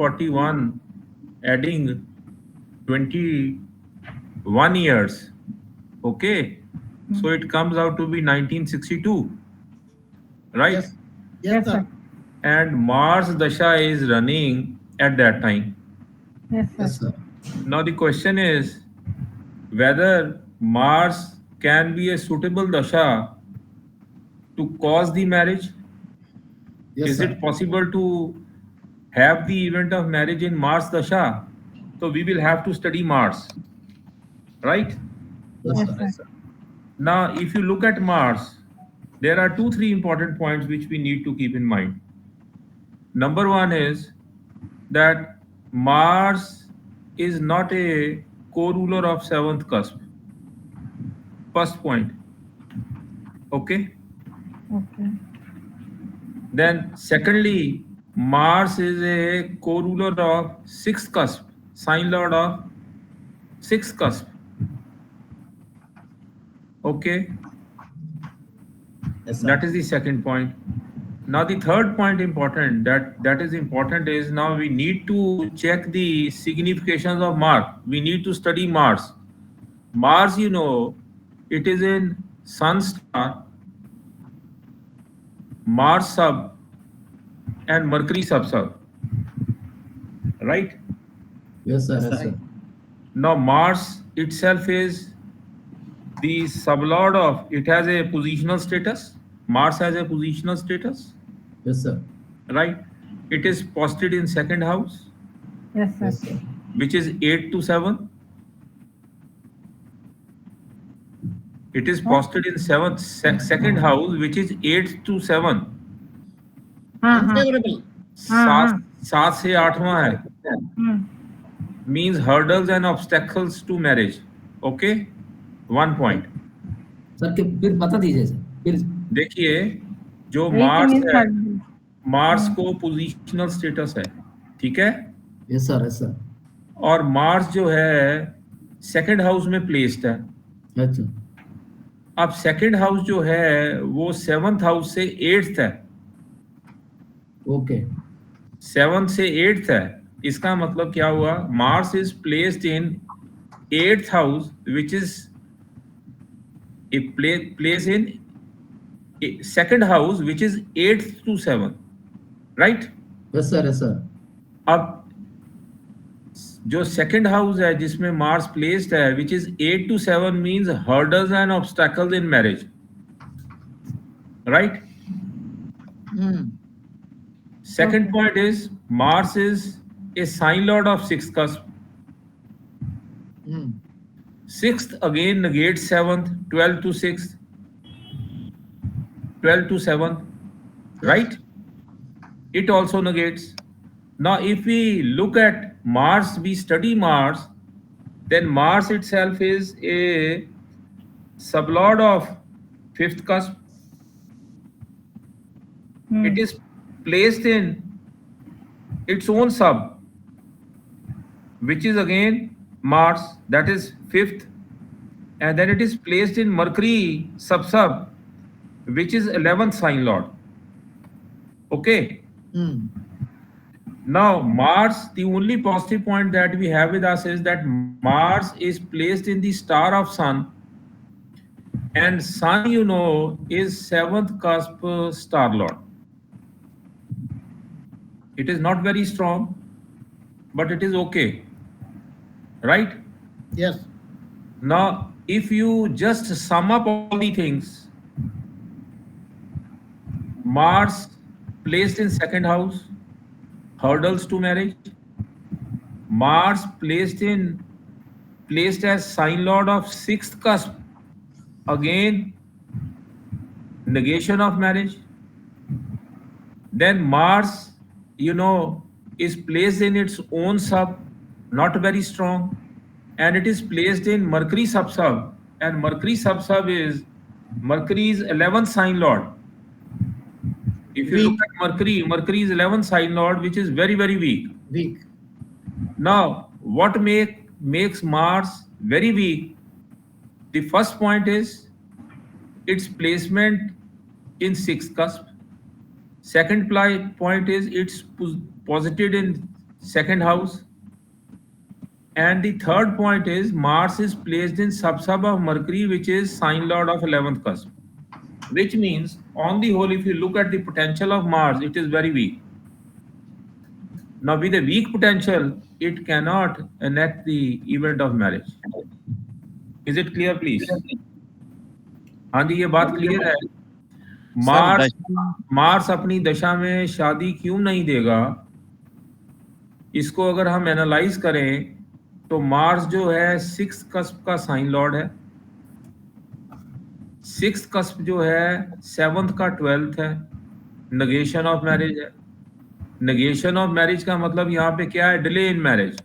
1941, adding 21 years. Okay, so it comes out to be 1962, right? Yes. Yes, Yes, sir. sir. And Mars Dasha is running at that time. Yes, sir. Yes, sir. Now the question is whether Mars can be a suitable dasha to cause the marriage. Yes, Is sir. it possible to have the event of marriage in Mars dasha? So we will have to study Mars, right? Yes, Yes, sir. sir. Now, if you look at Mars, there are two, three important points which we need to keep in mind. Number one is that Mars is not a co-ruler of seventh cusp. First point. Okay. Okay. Then, secondly, Mars is a co-ruler of sixth cusp, sign lord of sixth cusp. Okay, Yes, sir. that is the second point. Now, the third point important that is important is now we need to check the significations of Mars. We need to study Mars. Mars, it is in Sun star, Mars sub, and Mercury sub sub, right? Yes, sir. Yes, Yes, sir. sir. Now, Mars itself is the sublord of, it has a positional status. Mars has a positional status, Yes, sir. right? It is posted in second house, Yes, sir. Yes, sir. which is 8 to 7. It is Huh? posted in second house, which is 8 to 7. हाँ हाँ Unfavorable. हाँ सात हाँ सात से आठवां है. हम्म, Means hurdles and obstacles to marriage. Okay, one point. Sir के फिर बता दीजिए सर फिर। देखिए, जो 8 मार्स means है, husband. मार्स को पोजिशनल स्टेटस है, ठीक है? Yes sir. Yes sir. और मार्स जो है सेकंड हाउस में प्लेस्ड है. अच्छा। अब सेकंड हाउस जो है वो सेवंथ हाउस से एट्थ है. ओके। सेवंथ से एट्थ है. इसका मतलब क्या हुआ? Mars is placed in eighth house, which is a place in second house, which is eighth to seven, right? Yes sir. Yes sir. अब जो सेकंड हाउस है जिसमें मार्स प्लेस्ड है, which is 8 to 7, means hurdles and obstacles in marriage, right? Second point is Mars is a sign lord of sixth cusp. Sixth again negates seventh, 12 to 6, 12 to 7, right? It also negates. Now, if we look at Mars, we study Mars, then Mars itself is a sublord of fifth cusp. It is placed in its own sub, which is again Mars, that is fifth, and then it is placed in Mercury sub, which is 11th sign lord. Okay. Now, Mars, the only positive point that we have with us is that Mars is placed in the star of Sun, and Sun, is seventh cusp star lord. It is not very strong, but it is okay, right? Yes. Now, if you just sum up all the things, Mars placed in second house, hurdles to marriage. Mars placed as sign lord of sixth cusp, again negation of marriage. Then Mars, is placed in its own sub, not very strong, and it is placed in Mercury sub, and Mercury sub is Mercury's 11th sign lord. If you look Weak. at Mercury, Mercury is 11th sign lord, which is very, very weak. Weak. Now, what makes Mars very weak? The first point is its placement in sixth cusp. Second point is it's posited in second house. And the third point is Mars is placed in sub of Mercury, which is sign lord of 11th cusp, which means on the whole, if you look at the potential of Mars, it is very weak. Now with a weak potential, it cannot enact the event of marriage. Is it clear, please? हाँ जी, ये बात clear है। Mars अपनी दशा में शादी क्यों नहीं देगा? इसको अगर हम एनालाइज करें तो मार्स जो है 6th कस्प का साइन लॉर्ड है, 6th कस्प जो है 7th का 12th है, नेगेशन ऑफ मैरिज है। नेगेशन ऑफ मैरिज का मतलब यहाँ पे क्या है? Delay in marriage.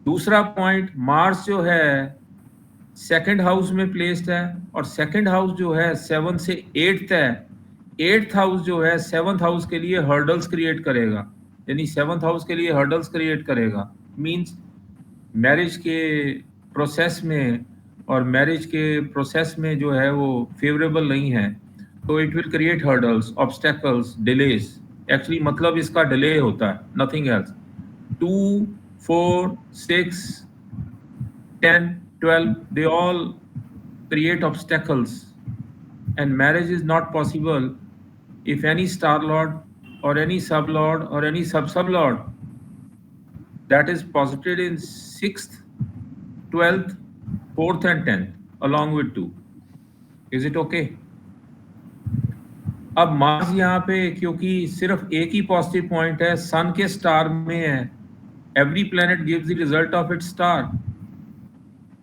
दूसरा पॉइंट, मार्स जो है सेकंड हाउस में प्लेस्ड है और सेकंड हाउस जो है 7 से 8th है। 8th हाउस जो है 7th हाउस के लिए हर्डल्स क्रिएट करेगा, यानी 7th हाउस के लिए हर्डल्स क्रिएट करेगा। मींस मैरिज के प्रोसेस में और मैरिज के प्रोसेस में जो है वो फेवरेबल नहीं है, तो it will create hurdles, obstacles, delays. Actually मतलब इसका डिले होता है, nothing else. 2, 4, 6, 10, 12, they all create obstacles, and marriage is not possible if any star lord or any sub lord or any sub lord that is posited in 6th, 12th, 4th and 10th along with 2. Is it okay? अब Mars यहाँ पे क्योंकि सिर्फ एक ही positive point है, सन के star में है, every planet gives the result of its star.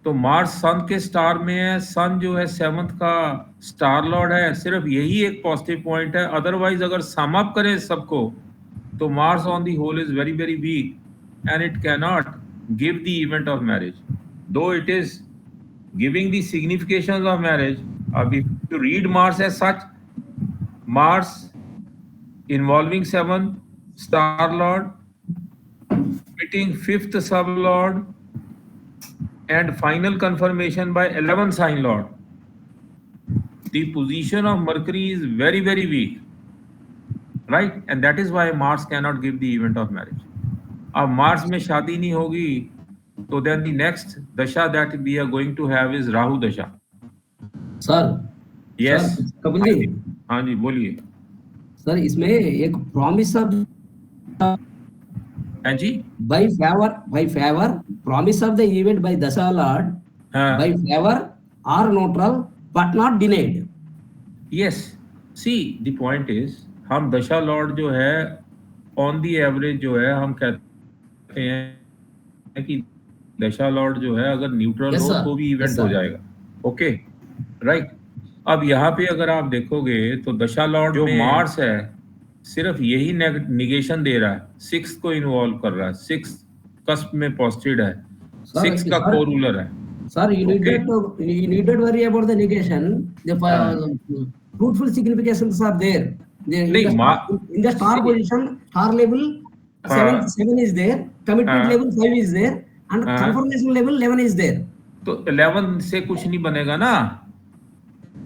तो मार्स सन के स्टार में है, सन जो है 7th का स्टार लॉर्ड है, सिर्फ यही एक पॉजिटिव पॉइंट है। अदरवाइज अगर सम अप करें सबको तो Mars on the whole is very very weak and it can not give the event of marriage, though it is giving the significations of marriage. अब if you read Mars as such, Mars involving 7th star lord, meeting 5th sub lord, and final confirmation by 11th sign lord. The position of Mercury is very very weak, right? And that is why Mars cannot give the event of marriage. अब Mars में शादी नहीं होगी तो then the next dasha that we are going to have is Rahu dasha. Sir, Yes. Sir, Kapil ji, हाँ जी बोलिए। Sir इसमें एक प्रॉमिस ऑफ हाँ जी, by favor promise of the event by dasha lord, हाँ, by favor or neutral but not denied. yes. See, the point is, हम दशा Lord जो है ऑन दी एवरेज जो है हम कहते हैं कि दशा लॉर्ड जो है अगर न्यूट्रल Yes, हो sir. तो भी इवेंट Yes, हो sir. जाएगा। Okay, right. अब यहाँ पे अगर आप देखोगे तो दशा लॉर्ड जो मार्स है सिर्फ यही निगेशन दे रहा है, 6th को इन्वॉल्व कर रहा है, 6th कस्प में पोस्टेड है, 6th का Sir, कोरूलर है। sir, you Okay. need not worry about the negation. The fruitful significations are there. In the star position, star level 7 is there, commitment level 5 is there, and confirmation level 11 is there. तो 11 से कुछ नहीं बनेगा ना।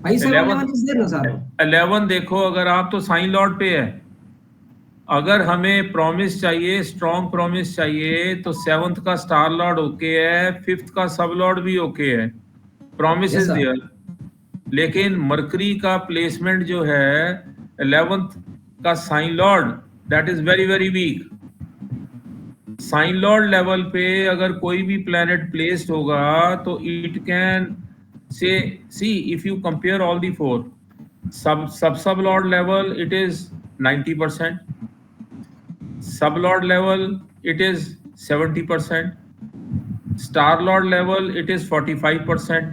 5, 7, 11 is there, no sir? 11 देखो, अगर आप तो साइन लॉर्ड पे है, अगर हमें प्रॉमिस चाहिए, स्ट्रॉन्ग प्रॉमिस चाहिए, तो 7th का स्टार लॉर्ड ओके है, 5th का सब लॉर्ड भी ओके है, प्रॉमिस इज देयर। लेकिन मरकरी का प्लेसमेंट जो है 11th का sign lord, that is very very weak. Sign lord level पे अगर कोई भी प्लैनेट प्लेस्ड होगा तो it can say see, if you compare all the 4, sub lord level it is 90%, sub lord level it is 70%, star lord level it is 45%,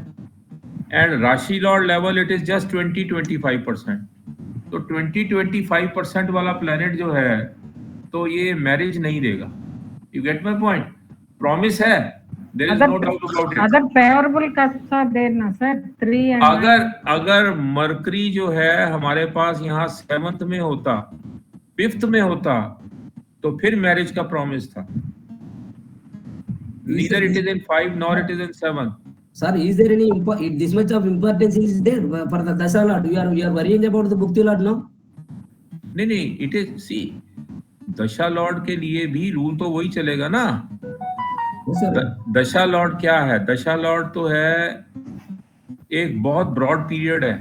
and rashi lord level it is just 20-25%। तो 20-25% वाला planet जो है तो ये marriage नहीं देगा। You get my point? Promise है, there is no doubt about it. अगर favorable cusps are there ना सर, 3 and अगर मरकरी जो है हमारे पास यहाँ 7th में होता, 5th में होता, तो फिर मैरिज का प्रॉमिस था। Neither it is in 5 nor it is in 7. Sir, is there any this much of importance is there for the dasha lord? We are worrying about the bhukti lord now. नहीं, it is, see, दशा Lord के लिए भी rule तो वही चलेगा ना। Yes, sir. दशा लॉर्ड क्या है? दशा लॉर्ड तो है एक बहुत ब्रॉड पीरियड है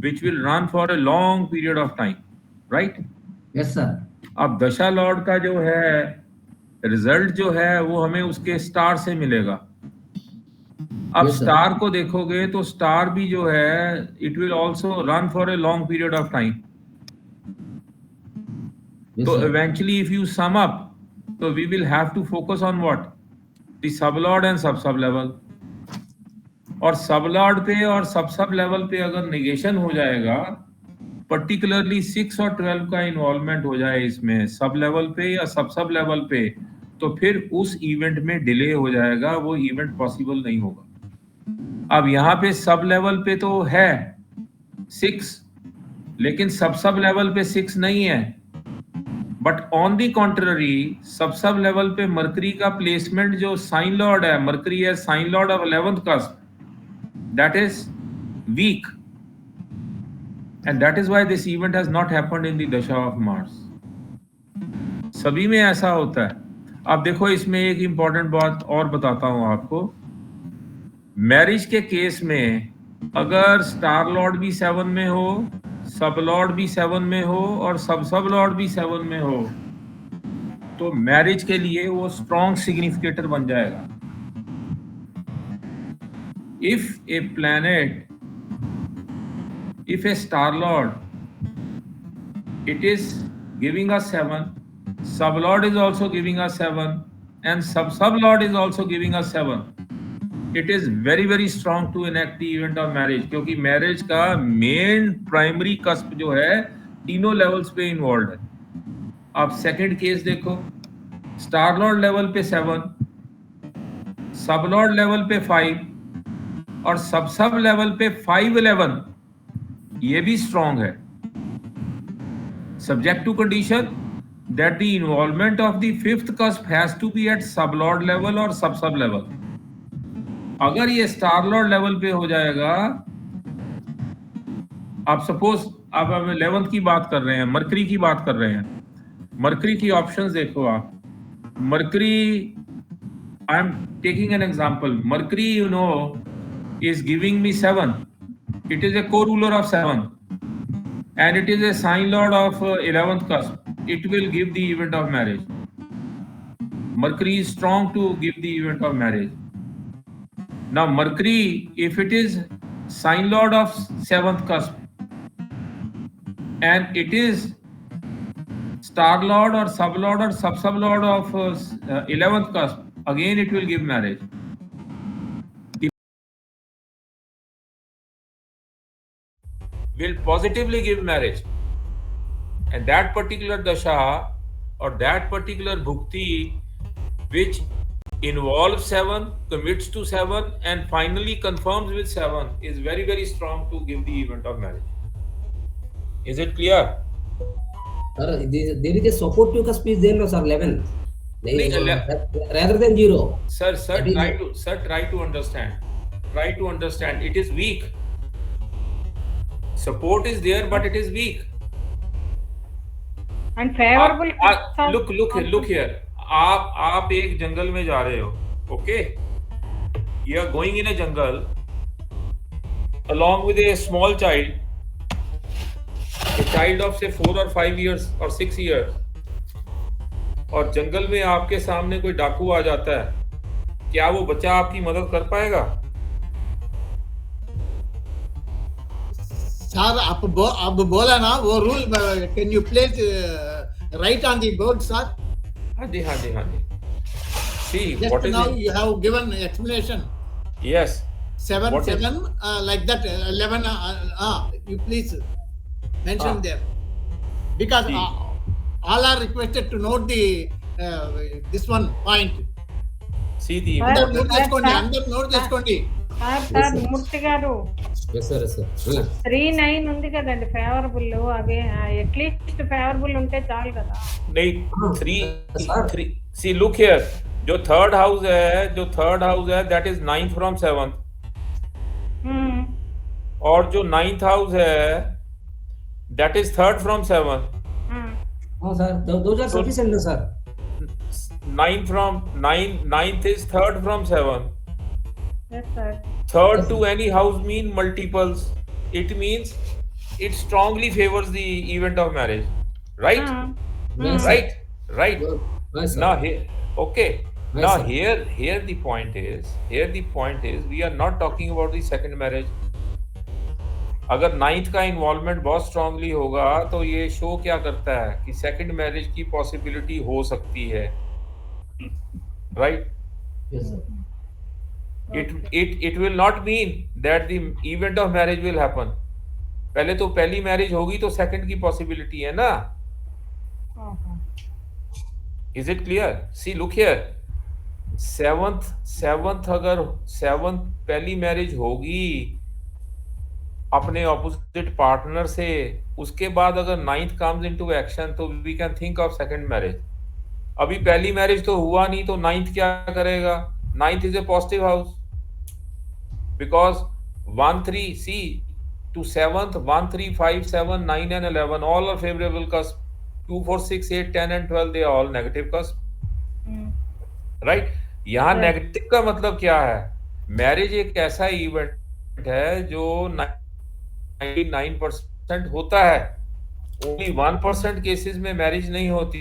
which will run for a long period of time, right? Yes, sir. अब दशा लॉर्ड का जो है रिजल्ट जो है वो हमें उसके स्टार से मिलेगा। अब Yes, sir. स्टार को देखोगे तो स्टार भी जो है it will also run for a long period of time. Yes, तो sir. eventually if you sum up, so we will have to focus on what? The sublord and sub level. और sublord पे और sub level पे अगर negation हो जाएगा, particularly 6 और 12 का involvement हो जाए इसमें सब level पे या सब level पे, तो फिर उस event में delay हो जाएगा, वो event possible नहीं होगा। अब यहाँ पे सब level पे तो है 6, लेकिन सब level पे 6 नहीं है। But on the contrary sub level पे मरकरी का प्लेसमेंट जो साइन लॉर्ड है, मरकरी है sign lord of 11th cusp, that is weak and that is why this event has not happened in the dasha of Mars. सभी में ऐसा होता है। अब देखो इसमें एक इंपॉर्टेंट बात और बताता हूं आपको। मैरिज के केस में अगर स्टार लॉर्ड भी 7 में हो, सब लॉर्ड भी 7 में हो और सब लॉर्ड भी 7 में हो, तो मैरिज के लिए वो स्ट्रॉन्ग सिग्निफिकेटर बन जाएगा। If a planet, if a star lord, it is giving us 7, sub lord is also giving us 7 and sub lord is also giving us 7, it is very strong to enact the event of marriage, क्योंकि marriage का main primary cusp जो है तीनों levels पे involve है। आप second case देखो, star lord level पे 7, सब लॉर्ड लेवल पे 5 और सब लेवल पे 5-11, ये भी स्ट्रॉन्ग है, subject to condition that the involvement of the 5th cusp has to be at sub lord level और सब लेवल। अगर ये स्टार लॉर्ड लेवल पे हो जाएगा, आप सपोज आप 11th की बात कर रहे हैं, मरकरी की बात कर रहे हैं, मरकरी की ऑप्शंस देखो आप। Mercury, I am taking an example, mercury you know is giving me 7, it is a co-ruler of 7 and it is a sign lord of 11th cusp, it will give the event of marriage. Mercury is strong to give the event of marriage. Now Mercury, if it is sign lord of 7th cusp and it is star lord or sub lord or sub lord of 11th cusp, again it will give marriage. Will positively give marriage, and that particular dasha or that particular bhukti which involves 7, commits to 7 and finally confirms with 7 is very strong to give the event of marriage. Is it clear? Sir, there is a supportive cusp is there, no sir, 11. Rather than 0. Sir, try to understand. Try to understand. It is weak. Support is there, but it is weak. And favorable. Look here. आप एक जंगल में जा रहे हो, okay? You are going in a jungle along with a small child, a child of say 4 or 5 years or 6 years, और जंगल में आपके सामने कोई डाकू आ जाता है, क्या वो बच्चा आपकी मदद कर पाएगा? सर आप बोला ना वो rule, can you place right on the board sir? हाँ जी see just what is now it? you have given explanation. Yes, 7 What is- 7 like that 11 you please mention there, because See. all are requested to note the this one point. see the అందరూ important note చేసుకోండి, అందరూ note చేసుకోండి. Sir మూర్తి గారు, Yes, sir. 3-9 ఉంది కదండి favourable, అవి at least favourable ఉంటే చాలు కదా. नहीं sir. 3 see look here, जो थर्ड हाउस है that is 9th from 7th, और जो 9th हाउस है that is 3rd from 7th, हाँ sir, those are So sufficient sir. 9 is third from 7. Yes, sir. Third Yes, to sir. any house mean multiples. It means it strongly favors the event of marriage. Right? Yes sir. Right? Right. Yes sir. Now here, okay. Yes Now sir. here the point is we are not talking about the second marriage. अगर ninth का involvement बहुत strongly होगा तो ये show क्या करता है कि सेकंड मैरिज की पॉसिबिलिटी हो सकती है, right? Yes sir. It will not mean that the event of marriage will happen. पहले तो पहली मैरिज होगी तो सेकंड की पॉसिबिलिटी है ना. Is it clear? See look here, seventh अगर सेवंथ पहली मैरिज होगी अपने ऑपोजिट पार्टनर से, उसके बाद अगर नाइन्थ कम्स इनटू एक्शन तो we can think of second marriage. अभी पहली मैरिज तो हुआ नहीं तो नाइन्थ क्या करेगा? Ninth is a positive house because 1 3 see to 7th 1 3 5 7 9 and 11 all are favorable cusp. 2 4 6 8 10 and 12 they are all negative cusp. Right? यहाँ Right. नेगेटिव का मतलब क्या है? मैरिज एक ऐसा इवेंट है जो 99% होता है. ओनली 1% केसेस में मैरिज नहीं होती,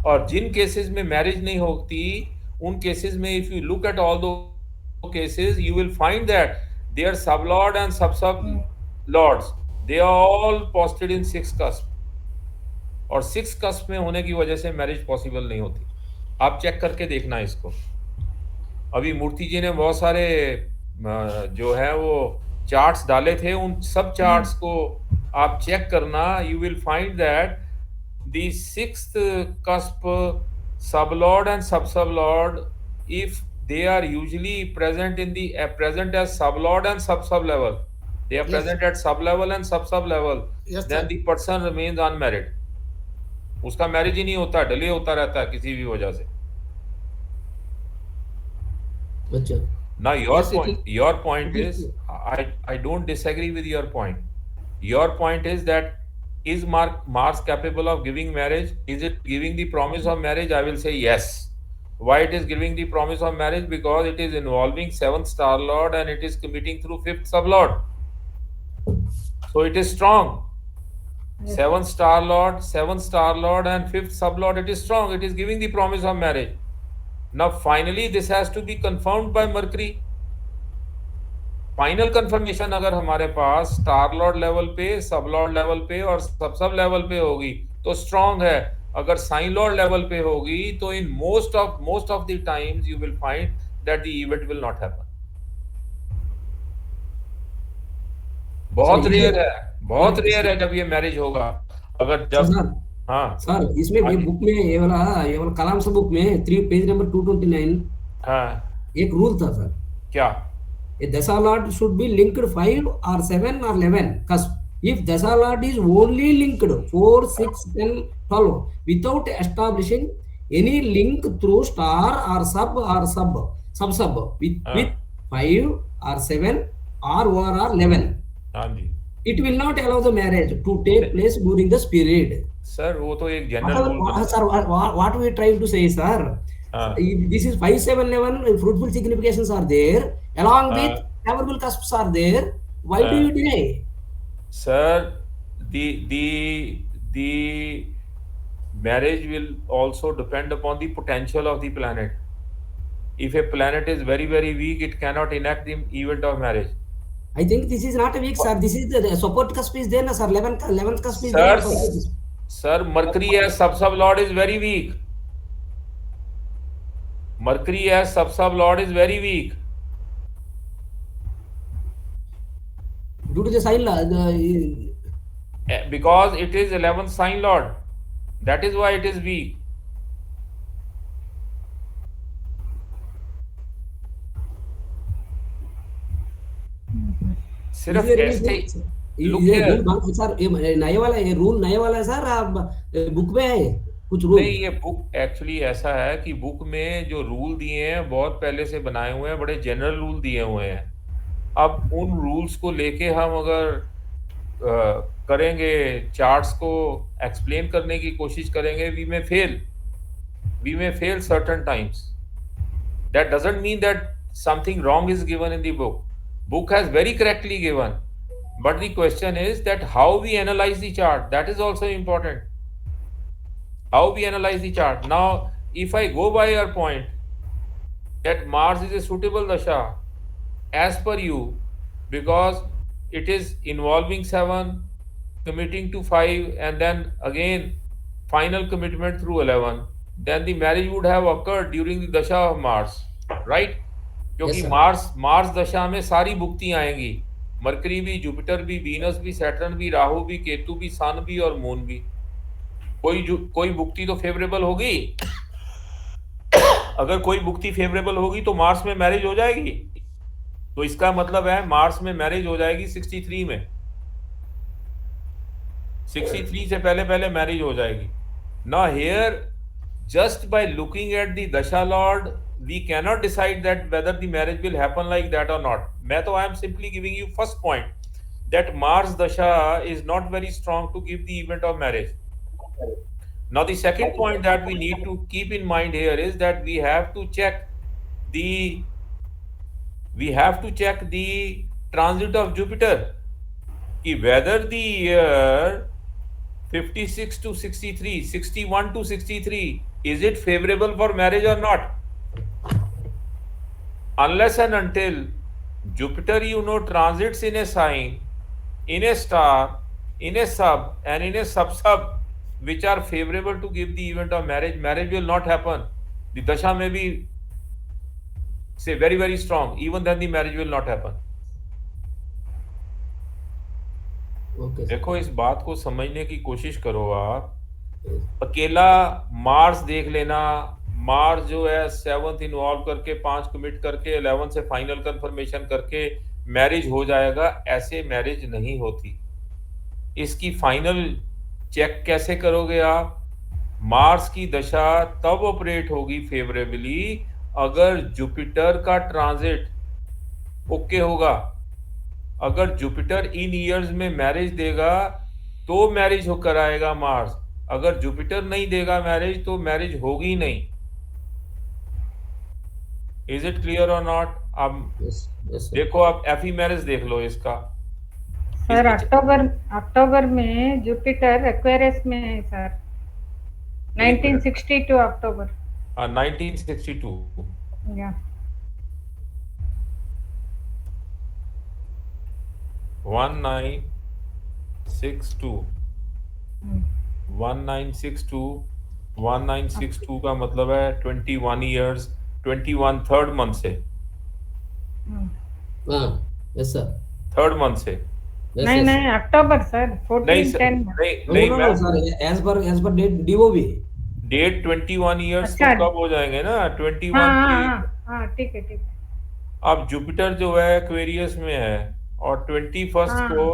और जिन केसेस में मैरिज नहीं होती उन केसेस में if you look at all those cases you will find that there sub lord and sub lords they are all posted in 6 cusp, और 6 कस्प में होने की वजह से मैरिज पॉसिबल नहीं होती. आप चेक करके देखना इसको. अभी मूर्ति जी ने बहुत सारे जो है वो चार्ट्स डाले थे, उन सब चार्ट्स को आप चेक करना. You will find that the 6th cusp sublord and subsublord, if they are usually present in the present as sublord and sub level, they are Yes. present at sub level and sub level, Yes, then sir. the person remains unmarried. उसका marriage ही नहीं होता, delay होता रहता है किसी भी वजह से. अच्छा. Now your Yes, it point, your point is, I don't disagree with your point. Your point is that is Mars capable of giving marriage? Is it giving the promise of marriage? I will say yes. Why it is giving the promise of marriage? Because it is involving 7th star lord and it is committing through 5th sublord. So it is strong. 7th star lord and 5th sublord, it is strong. It is giving the promise of marriage. Now finally this has to be confirmed by Mercury. Final confirmation अगर हमारे पास star lord level पे, सब lord level पे और sub level पे होगी तो strong है. अगर साइन लॉर्ड लेवल पे होगी तो in most of the times you will find that the event will not happen. बहुत रेयर है जब ये मैरिज होगा. अगर जब सर, हाँ सर इसमें हाँ ये जी. बुक में ये वाला कलाम सा बुक में 3 पेज नंबर 229 हाँ एक रूल था सर. क्या? A Dasa Lord should be linked 5 or 7 or 11 cusp. If Dasa Lord is only linked 4, 6, 10, 12 without establishing any link through star or sub with 5 or 7 or 1 or 11, हाँ जी it will not allow the marriage to take place during this period. Sir, वो तो एक general rule Sir, what we trying to say, sir? This is 5, 7, 11 fruitful significations are there along with favorable cusps are there. Why do you deny? Sir, the marriage will also depend upon the potential of the planet. If a planet is very weak, it cannot enact the event of marriage. I think this is not a weak, sir. This is the support cusp is there, na, sir. 11th cusp is Sir, there. Sir, Mercury as sub-lord is very weak. Mercury as sub-lord is very weak. Due to the sign law, Because it is 11th sign lord. That is why it is weak. सिर्फ ऐसे look here. Sir नए वाला ये rule नए वाला है sir. आप book में है कुछ रूल? नहीं, ये बुक एक्चुअली ऐसा है कि बुक में जो रूल दिए हैं बहुत पहले से बनाए हुए हैं, बड़े जनरल रूल दिए हुए हैं. अब उन रूल्स को लेके हम अगर करेंगे, चार्ट्स को एक्सप्लेन करने की कोशिश करेंगे, we may fail certain times. That doesn't mean that something wrong is given in the book. Book has very correctly given, but the question is that how we analyze the chart, that is also important. How we analyze the chart. Now if I go by your point that Mars is a suitable dasha as per you, because it is involving 7, committing to 5, and then again final commitment through 11, then the marriage would have occurred during the dasha of Mars, right? क्योंकि sir. Mars दशा में सारी भुक्ति आएंगी, mercury भी, Jupiter भी, Venus भी, Saturn भी, राहु भी, केतु भी, सन भी और मून भी। कोई भुक्ति तो फेवरेबल होगी। अगर कोई भुक्ति फेवरेबल होगी तो मार्स में मैरिज हो जाएगी। तो इसका मतलब है मार्स में मैरिज हो जाएगी 63 में। 63 से पहले मैरिज हो जाएगी। Now here, just by looking at the dasha lord, we cannot decide that whether the marriage will happen like that or not. I am simply giving you first point that Mars dasha is not very strong to give the event of marriage. Now the second point that we need to keep in mind here is that we have to check the transit of Jupiter, whether the year 56 to 63, 61 to 63, is it favorable for marriage or not? Unless and until Jupiter, transits in a sign, in a star, in a sub, and in a sub-sub, which are favorable to give the event of marriage will not happen. The dasha may be, say, very, very strong. Even then the marriage will not happen. Okay, sir. देखो, इस बात को समझने की कोशिश करो आप। अकेला मार्स देख लेना, मार्स जो है 7th इन्वॉल्व करके 5 कमिट करके 11 से फाइनल कंफर्मेशन करके मैरिज हो जाएगा, ऐसे मैरिज नहीं होती। इसकी फाइनल चेक कैसे करोगे आप? मार्स की दशा तब ऑपरेट होगी फेवरेबली अगर जुपिटर का ट्रांजिट ओके होगा। अगर जुपिटर इन ईयर्स में मैरिज देगा तो मैरिज होकर आएगा मार्स। अगर जुपिटर नहीं देगा मैरिज तो मैरिज होगी नहीं। इज इट क्लियर और नॉट? अब Yes, sir. देखो, आप एफी मैरिज देख लो इसका। सर अक्टूबर में जुपिटर एक्वेरियस में है सर, 1962 अक्टूबर। 1962 या 1962 1962 का मतलब है 21 ईयर्स, 21 थर्ड मंथ से, Yes, sir. थर्ड मंथ से। Yes, नहीं yes, नहीं अक्टूबर सर, नहीं 14-10 नहीं No, ma'am, sir. As per DOB. Date 21 years तो अच्छा। कब हो जाएंगे ना? 21 हाँ ठीक है। अब जुपिटर जो है एक्वेरियस में है और 21 हाँ। को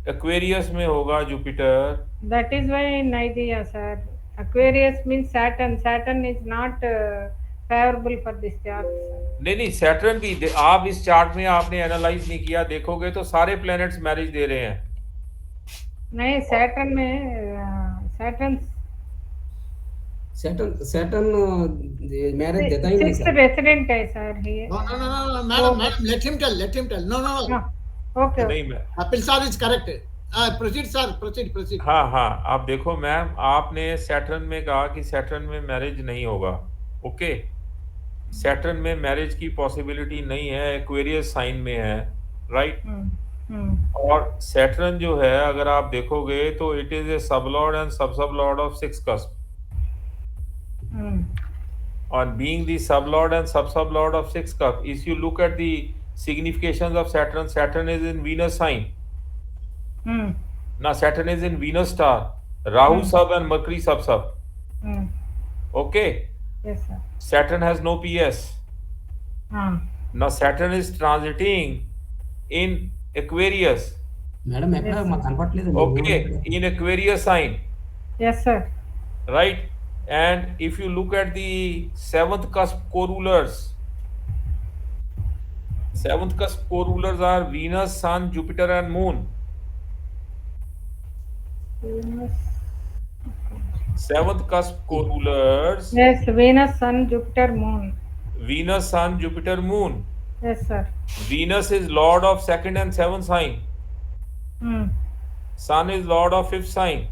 एक्वेरियस में होगा जुपिटर। That is why नहीं दिया sir. Aquarius means Saturn. Saturn is not favorable for this chart, sir. नहीं सैटर्न भी आप इस चार्ट में आपने एनालाइज नहीं किया, देखोगे तो सारे प्लैनेट्स मैरिज दे रहे हैं। नहीं Saturn में Saturn marriage देता ही नहीं सिक्स्थ sir. रेसिडेंट है सर ये। No, madam, let him tell. No. Okay नहीं मैं Apil sir is correct. Proceed, sir. Proceed. हाँ आप देखो मैम, आपने सैटर्न में कहा कि सैटर्न में मैरिज नहीं होगा। ओके, सैटर्न में मैरिज की पॉसिबिलिटी नहीं है, एक्वेरियस साइन में है, राइट? और सैटर्न जो है अगर आप देखोगे तो it is a sub lord and sub lord of 6 cusp. On being the sublord and sublord of 6 cup, if you look at the significations of Saturn is in Venus sign. Now Saturn is in Venus star, Rahu sub and Mercury sub. Okay. Yes sir. Saturn has no PS. Now Saturn is transiting in Aquarius. Madam, ఎక్కడ మాకు కనపట్లేదు. Okay, in Aquarius sign. Yes sir. Right? And if you look at the 7th cusp co-rulers, 7th cusp co-rulers are Venus, Sun, Jupiter and Moon. Venus. Seventh cusp co-rulers, Yes, Venus, Sun, Jupiter, Moon. Venus, Sun, Jupiter, Moon. Yes, sir. Venus is lord of second and seventh sign. Hmm. Sun is lord of fifth sign.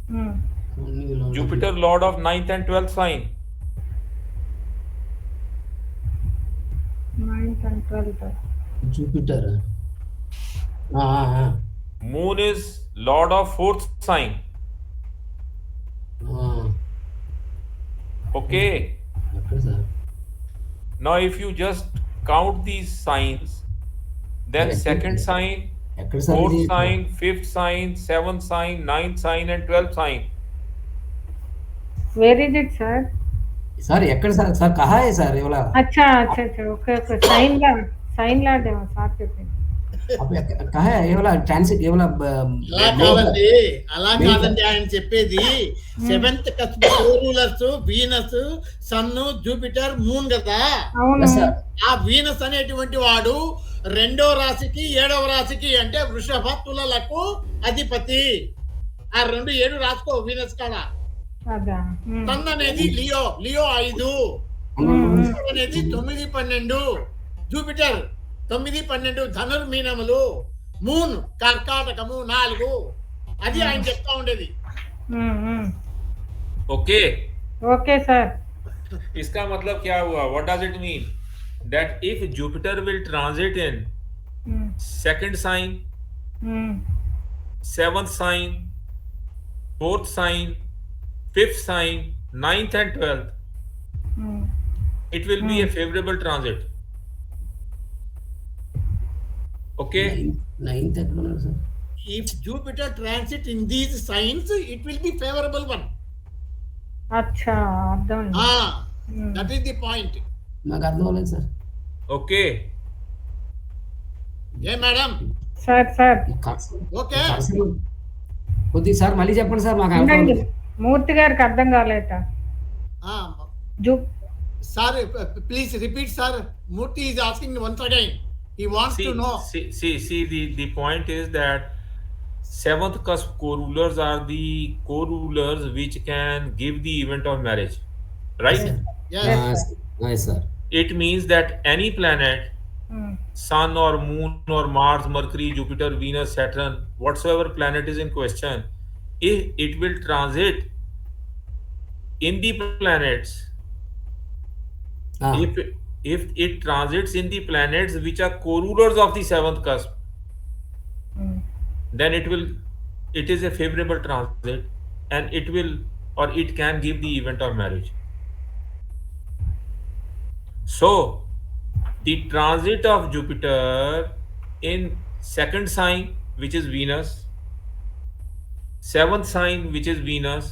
Hmm. Jupiter lord of ninth and 12th sign. 9th and 12th. Jupiter. Moon is lord of fourth sign. Okay. Okay, sir. Now if you just count these signs, then Correct. second sign, ఎక్కడ sir fourth ఇది? sign, fifth sign, seventh sign, ninth sign and 12th sign. Where is it, sir? Sir ఎక్కడ sir sir कहाँ है sir ये वाला अच्छा अच्छा अच्छा ओके ओके साइन ला देवा साथ చెప్పింది आप कहाँ है ये वाला ट्रांसिट ये वाला అలా కాదండి అలా కాదండి ఆయన చెప్పేది seventh cusp rulers Venus Sun Jupiter Moon కదా. అవును సార్ ఆ వీనస్ అనేటువంటి వాడు రెండో రాశికి ఏడవ రాశికి అంటే వృషభ తులలకు అధిపతి. ఆ 2 7 రాసుకో వీనస్ కాడ. అదా సన్ అనేది లియో 5, అనేది 9 12, జూపిటర్ 9 12 ధనుర్మీనములు, మూన్ కర్కాటకము 4. అది ఆయన చెప్తా ఉండేది. Okay. ఓకే సార్ इसका मतलब क्या हुआ? What does it mean? That if Jupiter will transit in second sign, seventh sign, fourth sign, fifth sign, ninth and 12th, it will be a favorable transit. Okay. 9th ఎక్కడ ఉన్నారు sir? If Jupiter transit in these signs, it will be favorable one. అచ్చా అర్థం That is the point. నాకు అర్థం అవ్వలేదు sir. Okay. ఏ madam? Sir sir okay. కొద్దిగా sir మళ్ళీ చెప్పండి సార్ మాకు అర్థం ఉండండి. అవ్వలేదు. మూర్తి గారికి అర్థం కాలేట Sir, please repeat, sir. Murthy is asking once again. He wants to know. See, the point is that seventh cusp co-rulers are the co-rulers which can give the event of marriage, right? Yes. Yes, sir. It means that any planet, Sun or Moon or Mars, Mercury, Jupiter, Venus, Saturn, whatsoever planet is in question, if it will transit in the planets, if it transits in the planets which are co-rulers of the seventh cusp, then it is a favorable transit and it will or it can give the event of marriage. So the transit of Jupiter in second sign, which is Venus, seventh sign, which is Venus,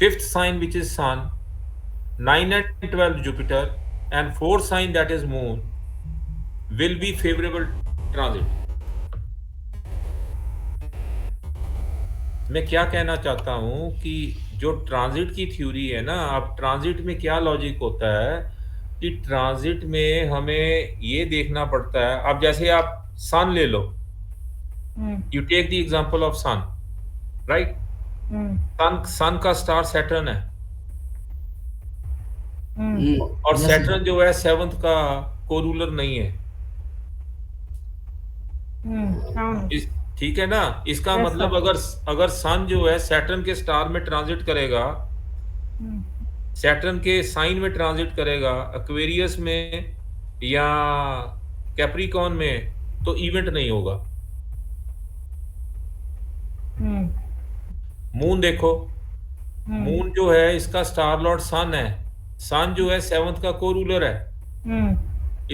fifth sign, which is Sun, 9 and 12 Jupiter, and fourth sign, that is Moon, will be favorable transit. मैं क्या कहना चाहता हूं कि जो transit की theory है ना, अब ट्रांजिट में क्या लॉजिक होता है कि ट्रांजिट में हमें ये देखना पड़ता है। अब जैसे आप सन ले लो, you take the example of sun, right? Sun का स्टार सैटर्न है और सैटर्न जो है सेवंथ का को-रूलर नहीं है। ठीक है ना? इसका मतलब अगर सन जो है सैटर्न के स्टार में ट्रांजिट करेगा, सैटर्न के साइन में ट्रांजिट करेगा, एक्वेरियस में या कैप्रिकॉर्न में, तो इवेंट नहीं होगा। मून देखो, मून जो है इसका स्टार लॉर्ड सन है, सन जो है सेवंथ का को रूलर है।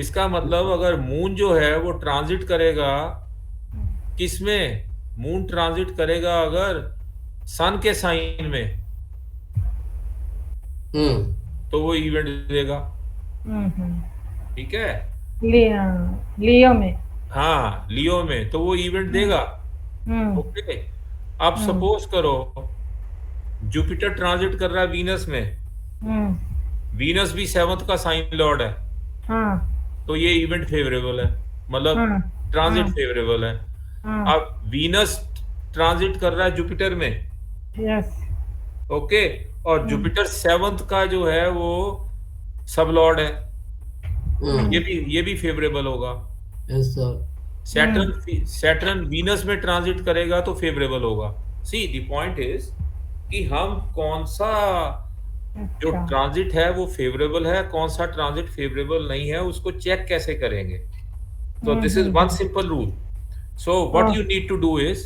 इसका मतलब अगर मून जो है वो ट्रांजिट करेगा किसमें? मून ट्रांजिट करेगा अगर सन के साइन में, तो वो इवेंट देगा। ठीक है? लियो में, हाँ, लियो में तो वो इवेंट देगा। ओके, अब सपोज करो जुपिटर ट्रांजिट कर रहा है वीनस में, वीनस भी सेवंथ का साइन लॉर्ड है, तो ये इवेंट फेवरेबल है, मतलब ट्रांजिट फेवरेबल है। हाँ, अब वीनस ट्रांजिट कर रहा है जुपिटर में, यस, ओके, और जुपिटर 7th का जो है वो सब लॉर्ड है, Hmm. ये भी फेवरेबल होगा। Yes, sir. सैटर्न वीनस में ट्रांजिट करेगा तो फेवरेबल होगा। सी द पॉइंट इज कि हम कौन सा जो अच्छा, ट्रांजिट है वो फेवरेबल है, कौन सा ट्रांजिट फेवरेबल नहीं है, उसको चेक कैसे करेंगे। तो this is one simple rule. So what you need to do is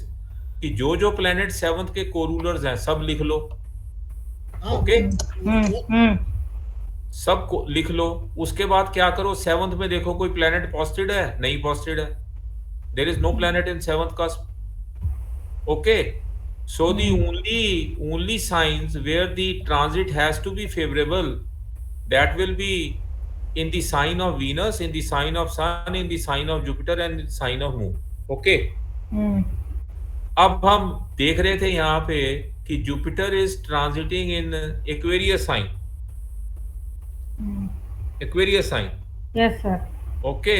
कि जो प्लेनेट 7th के कोरूलर्स हैं सब लिख लो, हाँ, ओके, हम्म, सब को लिख लो। उसके बाद क्या करो, 7th में देखो कोई प्लेनेट पॉजिटिव है, नहीं पॉजिटिव है, there is no planet in 7th cusp, okay, so the only signs where the transit has to be favorable, that will be in the sign of Venus, in the sign of Sun, in the sign of Jupiter and in the sign of Moon, okay। अब हम देख रहे थे यहाँ पे कि Jupiter is transiting in Aquarius sign, Aquarius sign, yes sir, okay.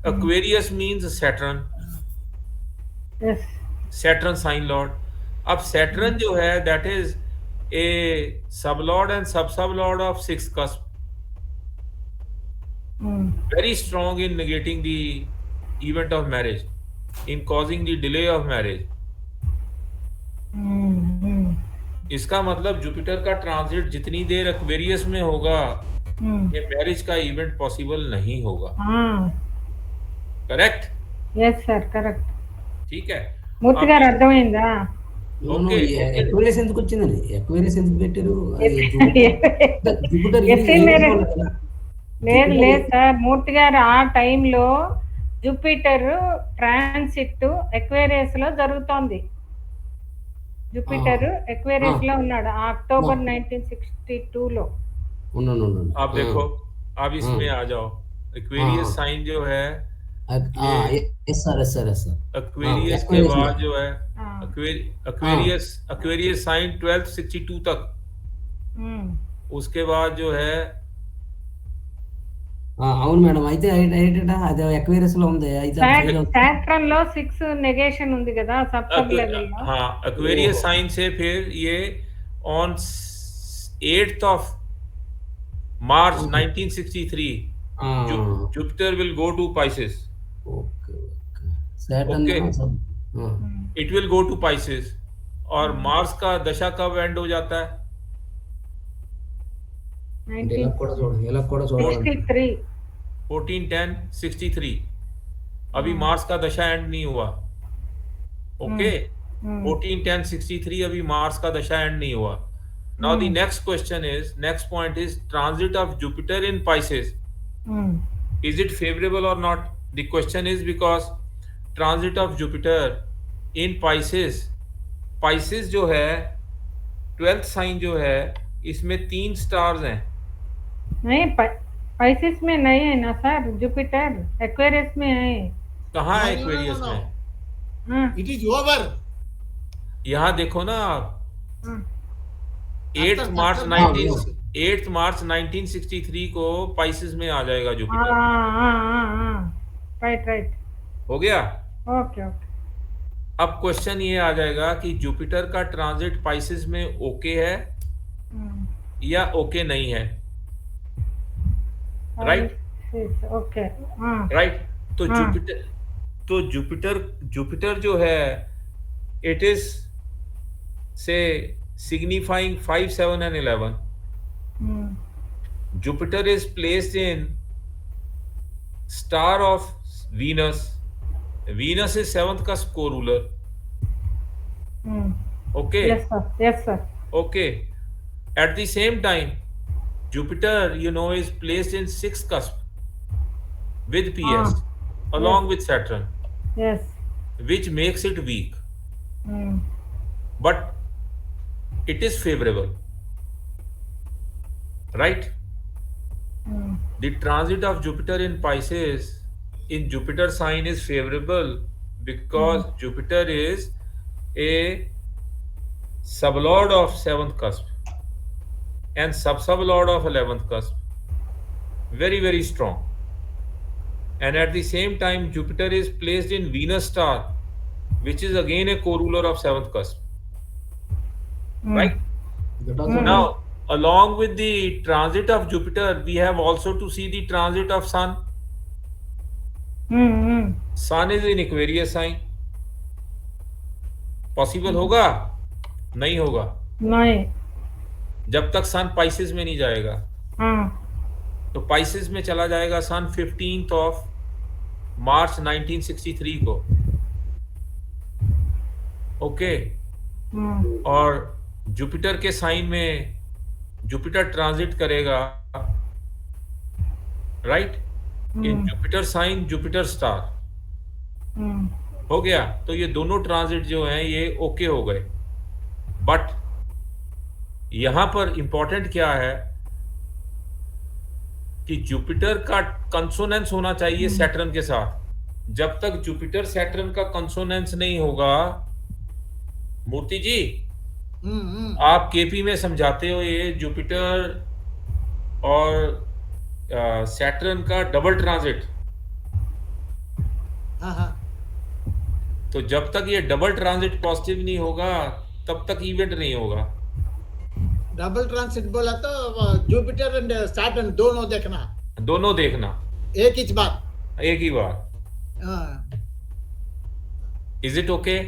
Aquarius means Saturn, yes, Saturn sign lord. अब Saturn जो है that is a sub lord and sub lord of 6th cusp, very strong in negating the event of marriage, in causing the delay of marriage। इसका मतलब Jupiter का transit जितनी देर Aquarius में होगा ये मैरिज का इवेंट पॉसिबल नहीं होगा, करेक्ट? Yes sir, correct. ठीक है, మూర్తి గారు అర్థమైందా? No, no, Okay, Aquarius ఎందుకు వచ్చిందండి? Aquarius ఎందుకు పెట్టారు? జూపిటర్ ఎస్సీ లేదు లేదు సార్, మూర్తి గారు ఆ టైంలో జూపిటర్ ట్రాన్సిట్ ఎక్వేరియస్ లో జరుగుతోంది. జూపిటర్ ఎక్వేరియస్ లో ఉన్నాడు ఆ అక్టోబర్ 1962 లో. आप देखो, अब इसमें आ जाओ, एक्वेरियस साइन जो है एक्वेरियस के बाद जो है एक्वेरियस साइन 1262 तक, उसके बाद जो है అవును మేడం, అయితే అది అక్వేరియస్ లో ఉంది. సాట్రన్ లో 6 నెగేషన్ ఉంది కదా సబ్ లెవెల్ లో. हाँ, एक्वेरियस साइन से फिर ये on 8th of March 1963 Jupiter will go to Pisces, Saturn it will go to Pisces। और मार्स का दशा कब एंड हो जाता है? 1963 14/10/63। अभी मार्स का दशा एंड नहीं हुआ, ओके। 14/10/63 अभी मार्स का दशा एंड नहीं हुआ। Now the next question is, next point is transit of Jupiter in Pisces, is it favourable और not? The question is because transit of Jupiter in Pisces, Pisces जो है 12th साइन जो है इसमें 3 स्टार्स हैं। नहीं, पाइसेस में नहीं है ना सर, जुपिटर एक्वेरियस में है। कहाँ है एक्वेरियस में? It is over. यहाँ देखो ना आप, 8th मार्च 1963 को पाइसेस में आ जाएगा जुपिटर। राइट, हो गया। ओके। अब क्वेश्चन ये आ जाएगा कि जुपिटर का ट्रांजिट पाइसेस में ओके है या ओके नहीं है, राइट? Okay, right. तो जुपिटर जो है इट इज से signifying 5, 7 and 11। Jupiter is placed in star of Venus. Venus is 7th cusp co-ruler, okay। yes sir, okay। At the same time Jupiter is placed in 6th cusp with PS along with Saturn, yes, which makes it weak, but it is favorable, right? The transit of Jupiter in Pisces in Jupiter sign is favorable because Jupiter is a sublord of 7th cusp and sublord of 11th cusp, very very strong। And at the same time Jupiter is placed in Venus star which is again a co-ruler of 7th cusp. Hmm. Right? That also Now, along with the transit of Jupiter, we have also to see the transit of Sun. Hmm. Sun is in Aquarius sign. Possible होगा? नहीं होगा नहीं. जब तक सन Pisces में नहीं जाएगा. हाँ. तो पाइसेस में चला जाएगा सन 15th ऑफ मार्च 1963 को. ओके. और जुपिटर के साइन में जुपिटर ट्रांजिट करेगा, राइट, इन जुपिटर साइन जुपिटर स्टार. हो गया. तो ये दोनों ट्रांजिट जो हैं ये ओके हो गए. बट यहां पर इंपॉर्टेंट क्या है कि जुपिटर का कंसोनेंस होना चाहिए सैटर्न के साथ. जब तक जुपिटर सैटर्न का कंसोनेंस नहीं होगा, मूर्ति जी आप केपी में समझाते हो ये जुपिटर और सैटर्न का डबल ट्रांजिट. तो जब तक ये डबल ट्रांजिट पॉजिटिव नहीं होगा तब तक इवेंट नहीं होगा. डबल ट्रांसिट बोला तो जुपिटर एंड सैटर्न दोनों देखना. दोनों देखना. एक ही बात. एक ही बार. Is it okay?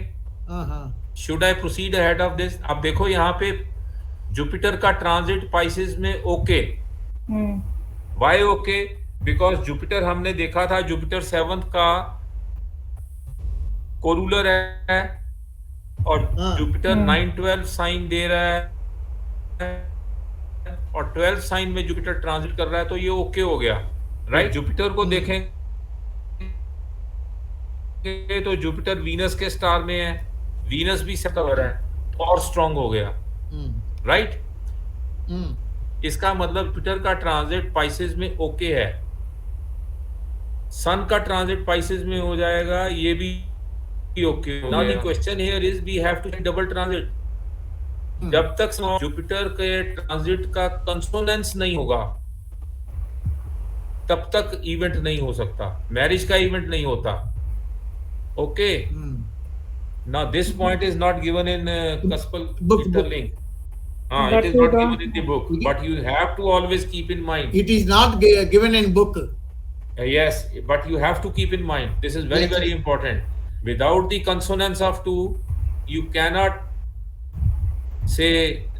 Should I proceed ahead of this? अब देखो यहाँ पे जुपिटर का ट्रांजिट पाइसेस में okay. Why okay? Because Jupiter हमने देखा था जुपिटर 7th का कोरूलर है और जुपिटर 9-12 साइन दे रहा है और 12 साइन में जुपिटर ट्रांजिट कर रहा है, तो ये ओके हो गया, राइट. जुपिटर को देखें तो जुपिटर वीनस के स्टार में है, वीनस भी सेट हो रहा है और स्ट्रांग हो गया, राइट. इसका मतलब जुपिटर का ट्रांजिट पाइसेस में ओके है. सन का ट्रांजिट पाइसेस में हो जाएगा, ये भी okay. Now the question here is we have to double transit. जब तक जुपिटर के ट्रांजिट का कंसोनेंस नहीं होगा तब तक इवेंट नहीं हो सकता, मैरिज का इवेंट नहीं होता. Okay. Now this point is not given in कस्पल link. It is not given in the book, but you have to always keep in mind. It is not given in book. Yes, but you have to keep in mind. This is very, very important. Without the consonance of two, you cannot say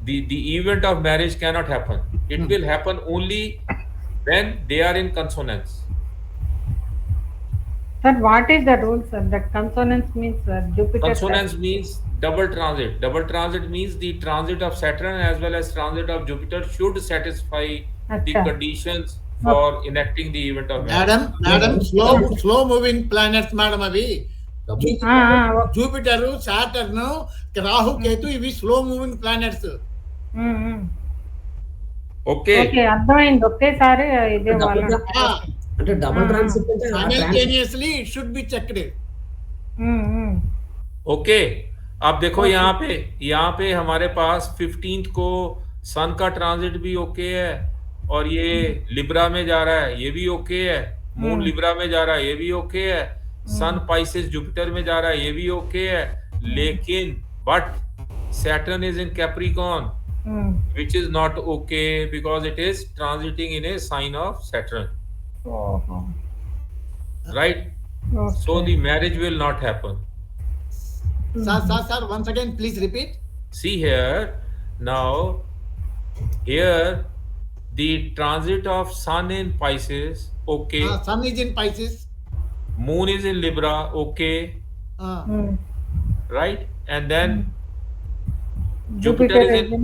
the event of marriage cannot happen. It will happen only when they are in consonance. Sir, what is the rule, sir? That consonance means Jupiter. Consonance means double transit. Double transit means the transit of Saturn as well as transit of Jupiter should satisfy the conditions for enacting the event of marriage. Madam, slow moving planets, madam, avi. Jupiter, Saturn, Rahu, Ketu ఇవి slow moving planets. Okay. అర్థమైంది. ఒకేసారి ఇదే అంటే double transit అంటే simultaneously it should be checked. Okay. अब देखो यहाँ पे हमारे पास 15th को सन का ट्रांजिट भी ओके है और ये लिब्रा में जा रहा है, ये भी ओके है. मून लिब्रा में जा रहा है, ये भी ओके है. सन पाइसेस जुपिटर में जा रहा है, ये भी ओके है. लेकिन but Saturn is in Capricorn, which is not okay because it is transiting in a sign of Saturn. Right? So the marriage will not happen. Sir, once again, please repeat. See here, now here the transit of Sun in Pisces, okay. Sun is in Pisces. Moon is in Libra, okay. Right? And then Jupiter is in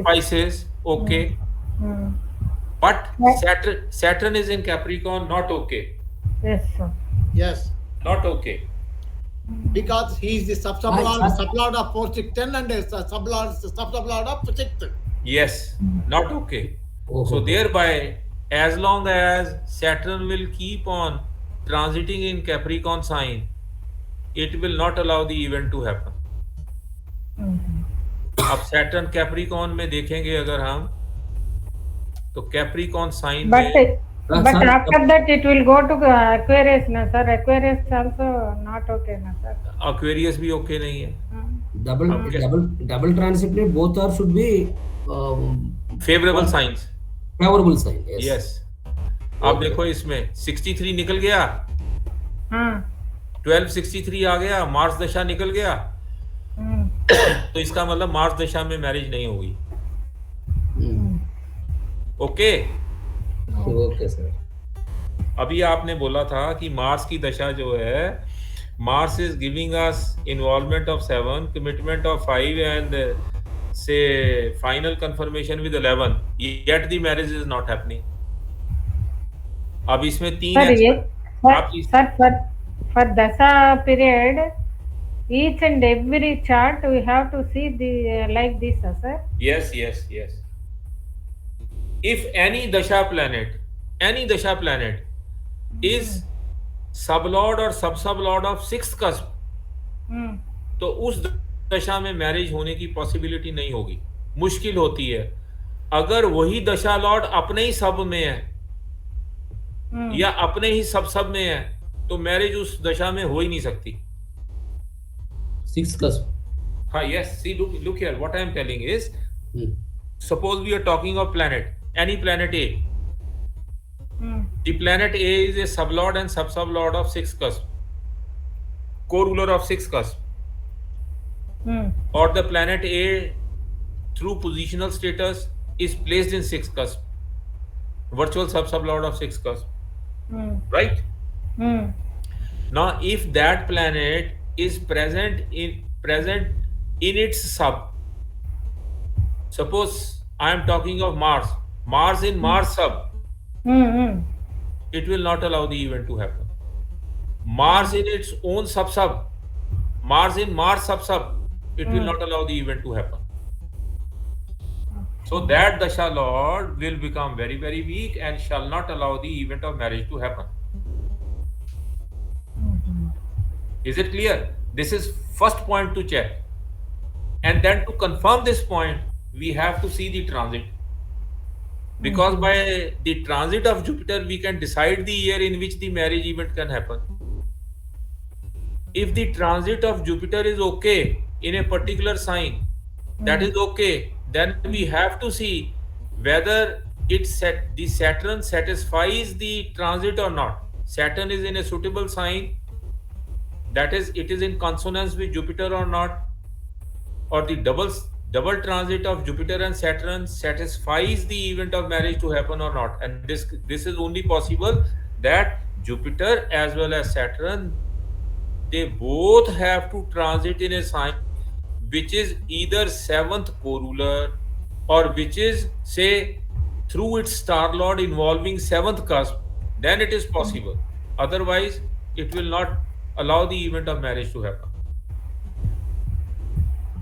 Pisces, okay. But Saturn is in Capricorn, not okay. Yes, sir. Yes. Not okay. Because he is the sublord of 4, 6, 10 and sublord of 6th. Yes, not okay. So thereby, as long as Saturn will keep on transiting in Capricorn sign, it will not allow the event to happen. अब Saturn Capricorn में देखेंगे अगर हम तो Capricorn sign में But after that it will go to Aquarius na sir. Aquarius also not okay na sir. Aquarius भी okay नहीं है. double transit में both are should be Favorable signs. favorable sign. Yes. अब देखो इसमें 63 निकल गया. हाँ. 1263 आ गया, मार्स दशा निकल गया. तो इसका मतलब मार्स दशा में मैरिज नहीं होगी. ओके. Okay sir. अभी आपने बोला था कि मार्स की दशा जो है, Mars is giving us involvement of 7, commitment of 5 and say final confirmation with 11, yet the marriage is not happening. अब इसमें 3 sir for dasha period, each and every chart we have to see the like this, sir. Yes. If any dasha planet is sublord or sub-sublord of 6th cusp, तो उस दशा में marriage होने की possibility नहीं होगी, मुश्किल होती है. अगर वही दशा लॉर्ड अपने ही सब में है या अपने ही सब में है, तो मैरिज उस दशा में हो ही नहीं सकती. 6th cusp. हाँ, yes. See, look here. What I am telling is, suppose we are talking of planet, any planet A. The planet A is a sublord and sub-sublord of 6th cusp, co-ruler of 6th cusp. Or the planet A, through positional status, is placed in 6th cusp, virtual sub-sublord of 6th cusp. Right? Now, if that planet is present in its sub, suppose I am talking of Mars in Mars sub, it will not allow the event to happen. Mars in its own sub, Mars in Mars sub, it will not allow the event to happen. So that dasha lord will become very, very weak and shall not allow the event of marriage to happen. Is it clear? This is first point to check. And then to confirm this point, we have to see the transit. Because by the transit of Jupiter, we can decide the year in which the marriage event can happen. If the transit of Jupiter is okay in a particular sign, that is okay, then we have to see whether the Saturn satisfies the transit or not. Saturn is in a suitable sign, that is, it is in consonance with Jupiter or not, or the double transit of Jupiter and Saturn satisfies the event of marriage to happen or not. And this is only possible that Jupiter as well as Saturn, they both have to transit in a sign which is either 7th co-ruler or which is, say, through its star lord involving 7th cusp, then it is possible. Otherwise, it will not allow the event of marriage to happen.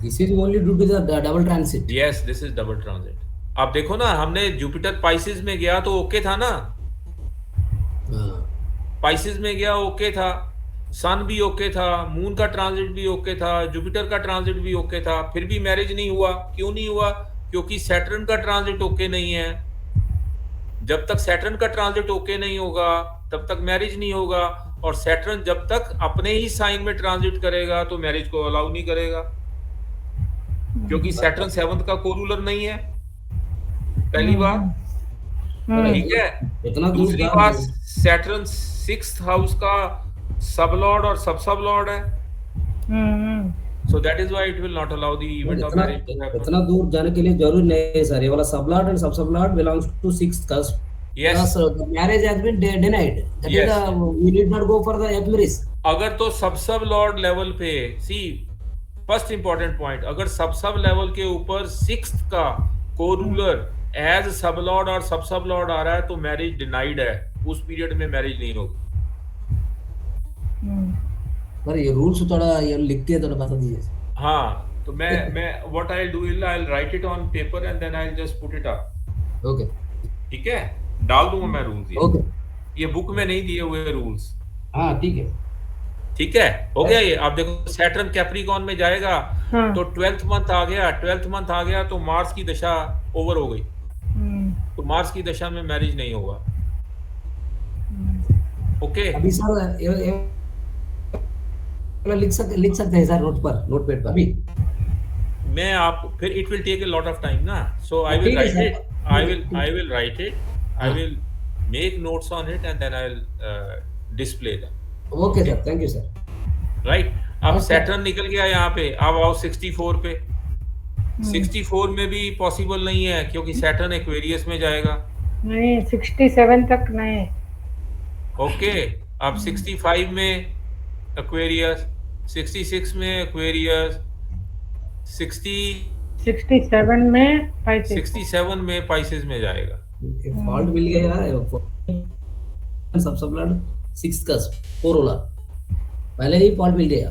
This is only due to the double transit. Yes, this is double transit. आप देखो ना, हमने Jupiter Pisces में गया तो okay था ना. Pisces में गया ओके था, सन भी ओके था, मून का ट्रांजिट भी ओके था, जुपिटर का ट्रांजिट भी ओके था, फिर भी मैरिज नहीं हुआ. क्यों नहीं हुआ? क्योंकि सैटर्न का ट्रांजिट ओके नहीं है. जब तक सैटर्न का ट्रांजिट ओके नहीं होगा तब तक मैरिज नहीं होगा, और सैटर्न जब तक अपने ही साइन में ट्रांजिट करेगा तो मैरिज को अलाउ नहीं करेगा, क्योंकि सैटर्न 7th का कोरूलर नहीं है. पहली बात, ठीक है. दूसरी बात, सैटर्न 6th हाउस का सब लॉर्ड और सब लॉर्ड है. So that is why it will not allow the event of marriage to happen. इतना दूर जाने के लिए जरूरी नहीं है सर. ये वाला सब lord and sub Lord belongs to 6th cusp. Yes. So the marriage has been denied. That Yes. is we need not go for the Aquarius. अगर तो सब लॉर्ड लेवल पे, see, फर्स्ट इंपॉर्टेंट पॉइंट, अगर sub level के ऊपर 6th का को-रूलर as सब Lord और सब लॉर्ड आ रहा है तो मैरिज डिनाइड है. उस पीरियड में मैरिज नहीं होगी. पर ये रूल्स थोड़ा ये लिख के थोड़ा बता दीजिए. हाँ, तो मैं what I will do is I will write it on paper and then I will just put it up. Okay, ठीक है, डाल दूंगा मैं रूल्स. ओके, ये बुक में नहीं दिए हुए रूल्स. हाँ ठीक है, ठीक है, हो गया ये. आप देखो सैटर्न कैप्रिकॉर्न में जाएगा तो 12th मंथ आ गया. 12th मंथ आ गया तो मार्स की दशा ओवर हो गई, तो मार्स की दशा में मैरिज नहीं होगा. ओके अभी सर लिख सकते हैं सर नोटपैड पर अभी। मैं आप फिर it will take a lot of time ना, सो आई विल ठीक है right sir. It, I will write it, I हाँ। Will make notes on it and then I will display them. Okay sir, thank you sir. Right, अब Okay. Saturn निकल गया यहाँ पे, अब आओ 64 पे। 64 में भी पॉसिबल नहीं है क्योंकि सैटर्न एक्वेरियस में जाएगा। नहीं 67 तक नहीं। ओके, अब 65 में एक्वेरियस, 66 में एक्वेरियस, 67 में Pisces। 67 में पाइसेस में जाएगा। फॉल्ट मिल गया यार, सब ब्लड 6 का कोरोला पहले ही फॉल्ट मिल गया।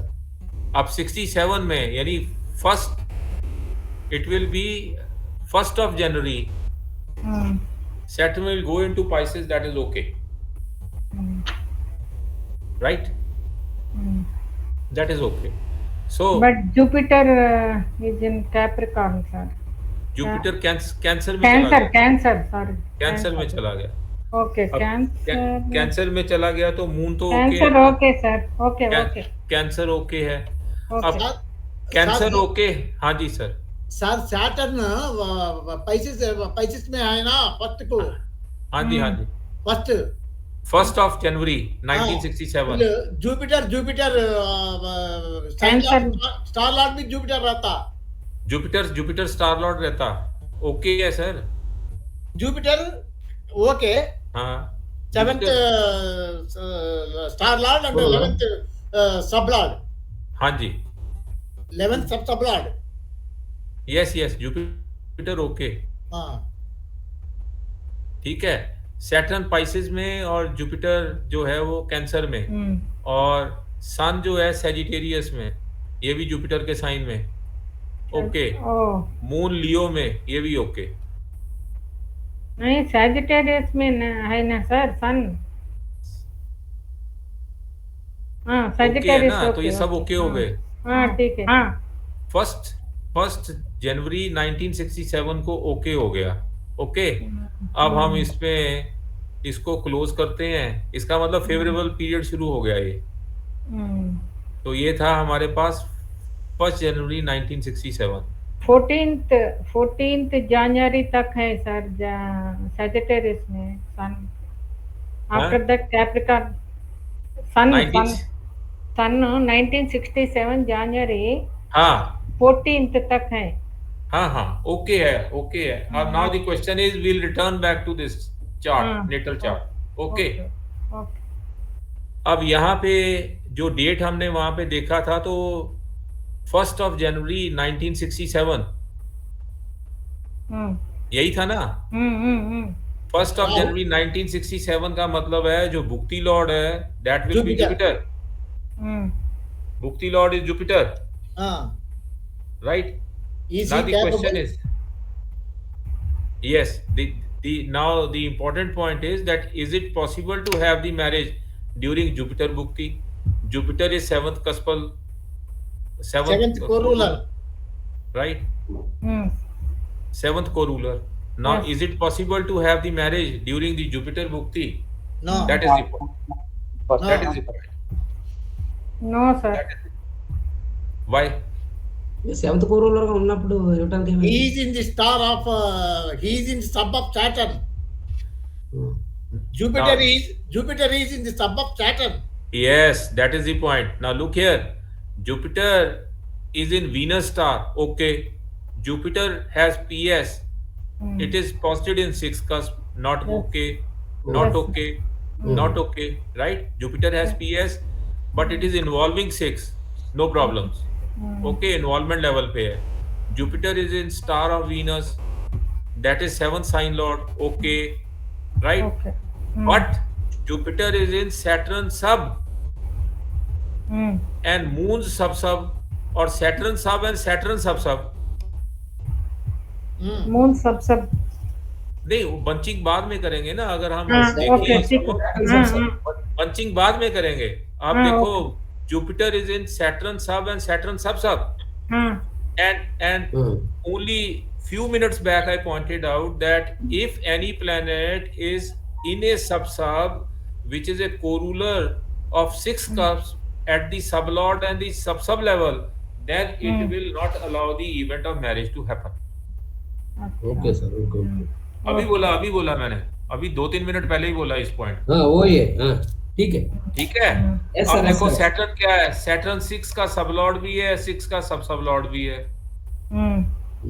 अब 67 में यानी first, it will be 1st of January, Saturn will go into Pisces, that is okay, right? That is okay. So But Jupiter is in Capricorn, sir. Jupiter cancer में चला गया, Cancer, sorry. Cancer में चला गया। Okay, अब Cancer. Cancer में चला गया तो मून तो Cancer, okay, okay, sir. Okay. Cancer okay है। Okay. अब कैंसर ओके, हाँ जी सर। सर सैटर्न पैसिस में है ना फर्स्ट को, हाँ जी, हाँ जी, first 1st of January 1967। Jupiter Cancer. Star lord भी जुपिटर रहता, जुपिटर स्टार लॉर्ड रहता, ओके है सर। जुपिटर ओके, हाँ 7th star Lord and 11th सब लॉर्ड, हाँ जी, 11th सब लॉर्ड। यस जुपिटर ओके, हाँ ठीक है। सैटर्न पाइसेस में और जुपिटर जो है वो कैंसर में, और सन जो है सैजिटेरियस में, ये भी जुपिटर के साइन में ओके। मून लियो में, ये भी ओके। नहीं सैजिटेरियस में है ना सर सन। हाँ ओके है सैजिटेरियस ना, तो ये सब ओके हो गए। हाँ ठीक है। हाँ 1st जनवरी 1967 को ओके हो गया, ओके। अब हम इसमें इसको क्लोज करते हैं, इसका मतलब फेवरेबल पीरियड शुरू हो गया ये। तो ये था हमारे पास 1st जनवरी 1967। 14th जनवरी तक है सर सैजिटेरियस में sun. After that Capricorn sun 1967 जनवरी हाँ 14th तक है। हाँ ओके है। अब now the question is will return back to this chart, natal chart, okay. अब यहाँ पे जो डेट हमने वहां पे देखा था, तो 1st of January 1967 यही था ना। 1st of January 1967 का मतलब है जो भुक्ति लॉर्ड है that will be Jupiter. Bhukti lord is Jupiter, right? Now the question is, yes, now the important point is that is it possible to have the marriage during Jupiter Bhukti? Jupiter is 7th cuspal, 7th co-ruler, right? 7th co-ruler. Now Yes. is it possible to have the marriage during the Jupiter Bhukti? No. That is the point. That is the point. No sir. Why? 7th कोरोलर का ఉన్నప్పుడు ఇవ్వడానికి he is in the star of he is in the sub of Saturn. Jupiter is in the sub of Saturn. Yes, that is the point. Now look here, Jupiter is in Venus star, okay. Jupiter has PS, it is posited in 6th cusp, not Yes. okay, not Yes. okay, not okay, right? Jupiter has PS, but it is involving 6, no problems, okay, involvement level पे है। Jupiter is in star of Venus, that is 7th sign lord, okay, right? Okay. But Jupiter is in Saturn sub and Moon sub, or Saturn sub and Saturn sub। Moon सब नहीं, bunching बाद में करेंगे ना, अगर हम okay ठीक है। बंचिंग बाद में करेंगे। आप हाँ, देखो जुपिटर इज इन सैटर्न सब and Saturn sub, and only few minutes back I pointed out that if any planet is in a sub which is a co-ruler of 6 cusps at the sublord and the sub level, then it will not allow the event of marriage to happen. Okay, sir. Okay. अभी बोला मैंने, अभी 2-3 minute पहले ही बोला इस point. हाँ, वो ये, हाँ, ठीक है. ठीक है. Yes, अब sir, देखो yes, sir. सैटर्न क्या है, सैटर्न 6 का सबलॉर्ड भी है, 6 का सब लॉर्ड भी है.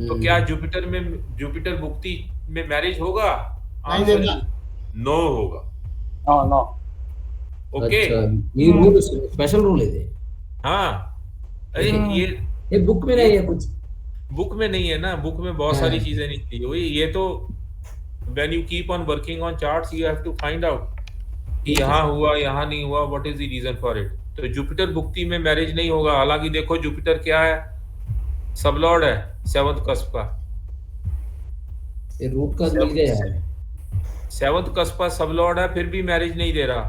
तो क्या जुपिटर भुक्ति में मैरिज होगा? नहीं देगा. नो होगा. No. ओके. ये रूल स्पेशल रूल है ये. हाँ, अरे ये बुक में नहीं है कुछ. बुक में नहीं है ना, बुक में बहुत सारी चीजें निकली हुई. ये तो when you keep on working on charts you have to find out कि यहाँ हुआ यहाँ नहीं हुआ, what is the reason for it. तो जुपिटर भुक्ति में मैरिज नहीं होगा. हालांकि देखो जुपिटर क्या है, सबलॉर्ड है 7th कस्प का. ये रूट का मिल गया है. 7th कस्प का सबलॉर्ड है, फिर भी मैरिज नहीं दे रहा.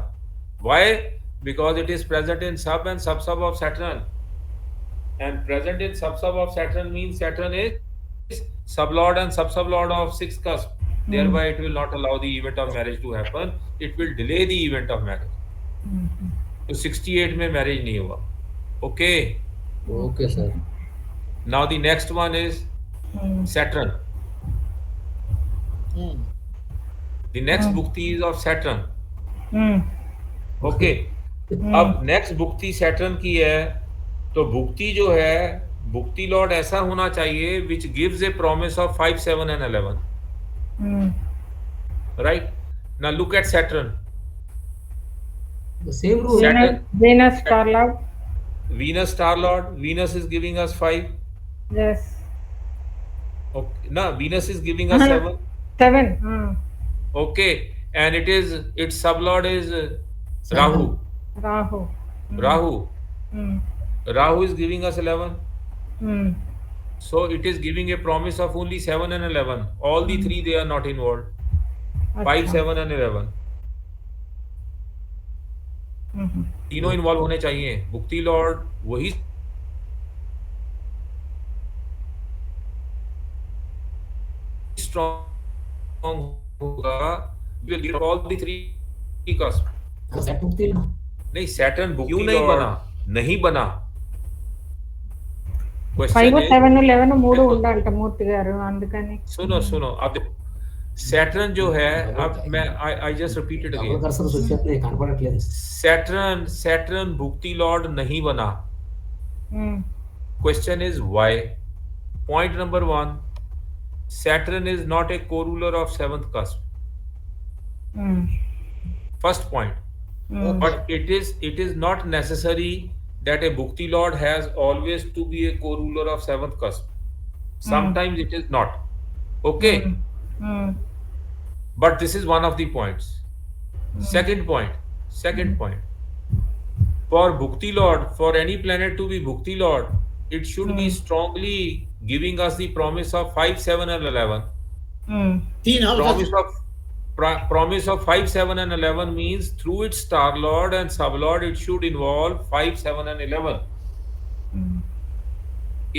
Why? Because it is present in sub and sub of Saturn. And present in sub of Saturn means Saturn is sublord and sublord of 6th cusp. Thereby it will not allow the event of marriage to happen. It will delay the event of marriage. तो 68 में marriage नहीं हुआ. Okay. Okay, sir. Now the next one is Saturn. The next bhukti is of Saturn. Okay. अब next भुक्ति Saturn की है. तो भुक्ति जो है, भुक्ति लॉर्ड ऐसा होना चाहिए which gives a promise of 5, 7 and 11. Right? Now look at Saturn. The same rule. Venus star lord. Venus star lord. Venus is giving us 5. Yes. Okay. No, Venus is giving us 7. 7. Okay. And its sublord is Rahu. Rahu is giving us 11. So it is giving a promise of only 7 and 11. All the three they are not involved. 5, 7 and 11. तीनों involve होने चाहिए. भुक्ति Lord वही strong होगा. All the three cusp. नहीं, Saturn क्यों नहीं बना. 5, 7, 11 మూడు ఉండాలట మూర్తి గారు, అందుకని. सुनो अब सैटर्न जो है, अब मैं I just repeated again. Saturn bhukti lord नहीं बना. Question is why. Point number 1, Saturn is not a co-ruler of 7th cusp. First point. But it is not necessary that a bhukti lord has always to be a co-ruler of 7th cusp. Sometimes it is not. Okay. But this is one of the points. Second point. For bhukti lord, for any planet to be bhukti lord, it should be strongly giving us the promise of 5, 7 and 11. Promise of 5, 7 and 11 means through its star lord and sublord it should involve 5, 7 and 11.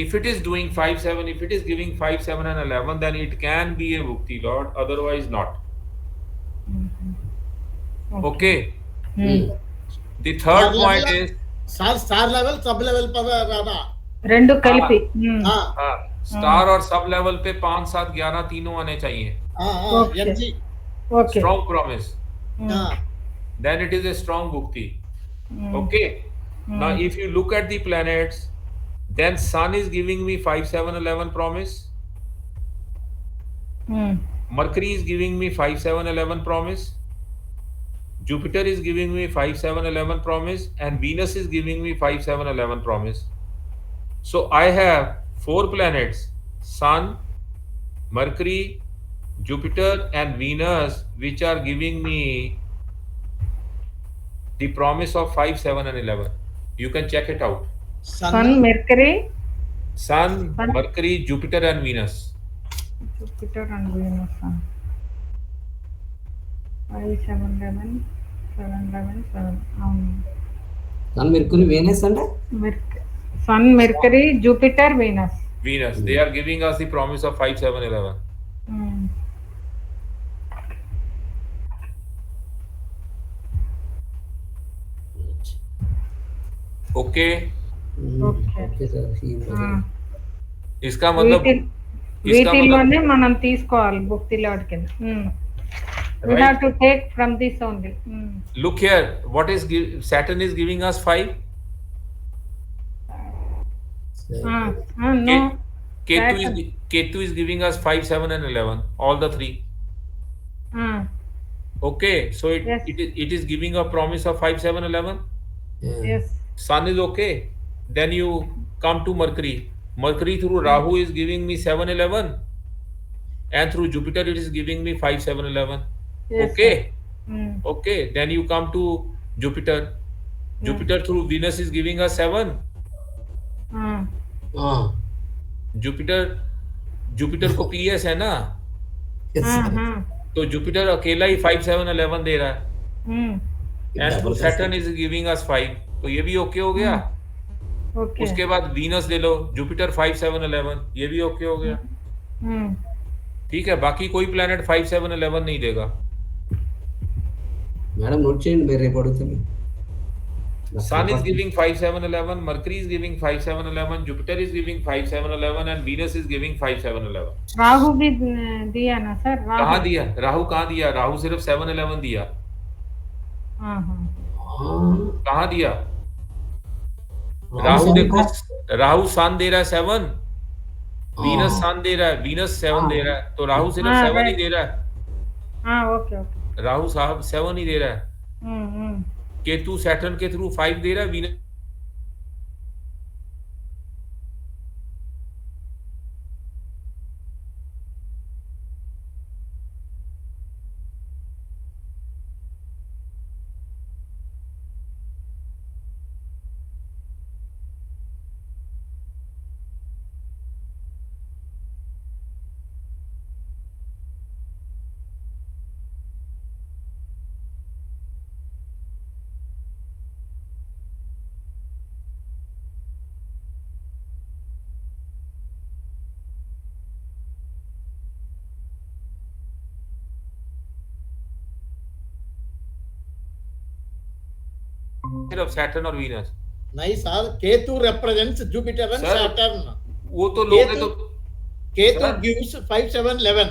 If it is doing 5, 7, if it is giving 5, 7 and 11, then it can be a bhukti lord, otherwise not. Okay. The third point is star level, sub level पर రెండు కలిపి. Star और sub level पे 5, 7, 11 तीनों आने चाहिए. Okay. Strong promise. Then it is a strong bhukti. Okay. Now if you look at the planets, then Sun is giving me 5, 7, 11 promise. Mercury is giving me 5, 7, 11 promise. Jupiter is giving me 5, 7, 11 promise, and Venus is giving me 5, 7, 11 promise. So I have 4 planets: Sun, Mercury, Jupiter and Venus, which are giving me the promise of 5, 7 and 11. You can check it out. Sun, Mercury, Jupiter and Venus. 5, 7, 11, 7, 11, 7. Sun, Mercury, Venus and Sun, Mercury, Jupiter, Venus. They are giving us the promise of 5, 7, 11. Okay, okay sir इसका मतलब వీటిల్లోనే మనం తీసుకోవాలి భుక్తిలోడ్ కింద we have to take from this only. look here, what is Saturn is giving us 5. No, Ketu is giving us 5, 7 and 11, all the three. Okay, so it is giving a promise of 5, 7, 11. yes, Sun is okay. Then you come to Mercury. Mercury through Rahu is giving me 7, 11, and through Jupiter it is giving me 5, 7, 11. yes, Okay, sir. okay. Then you come to Jupiter. Jupiter through Venus is giving us 7. Jupiter को PS है ना, तो Jupiter अकेला ही 5, 7, 11 दे रहा है, and through Saturn is giving us 5. तो ये भी ओके हो गया. Okay, उसके बाद वीनस ले लो, जुपिटर 5, 7, 11, ये भी ओके हो गया. ठीक है, बाकी कोई प्लैनेट 5, 7, 11 नहीं देगा. మేడం నోట్ చేయండి మీరు రేపు అడుగుతాను. Sun is giving 5, 7, 11, Mercury is giving 5, 7, 11, Jupiter is giving 5, 7, 11 and Venus is giving 5, 7, 11. Rahu भी दिया ना सर? कहाँ दिया? राहु कहाँ दिया? राहु सिर्फ 7, 11 दिया. कहाँ दिया? राहु देखो, राहु सन दे रहा है 7, वीनस सन दे रहा है, वीनस 7 दे रहा है, तो राहु सिर्फ 7 ही दे रहा है. ओके ओके, राहु साहब 7 ही दे रहा है. केतु सैटर्न के थ्रू 5 दे रहा है, वीनस सिर्फ सैटर्न और वीनस. नहीं sir, Ketu represents Jupiter and Sir, Saturn. वो तो लोगे तो केतु Sir, gives 5, 7, 11.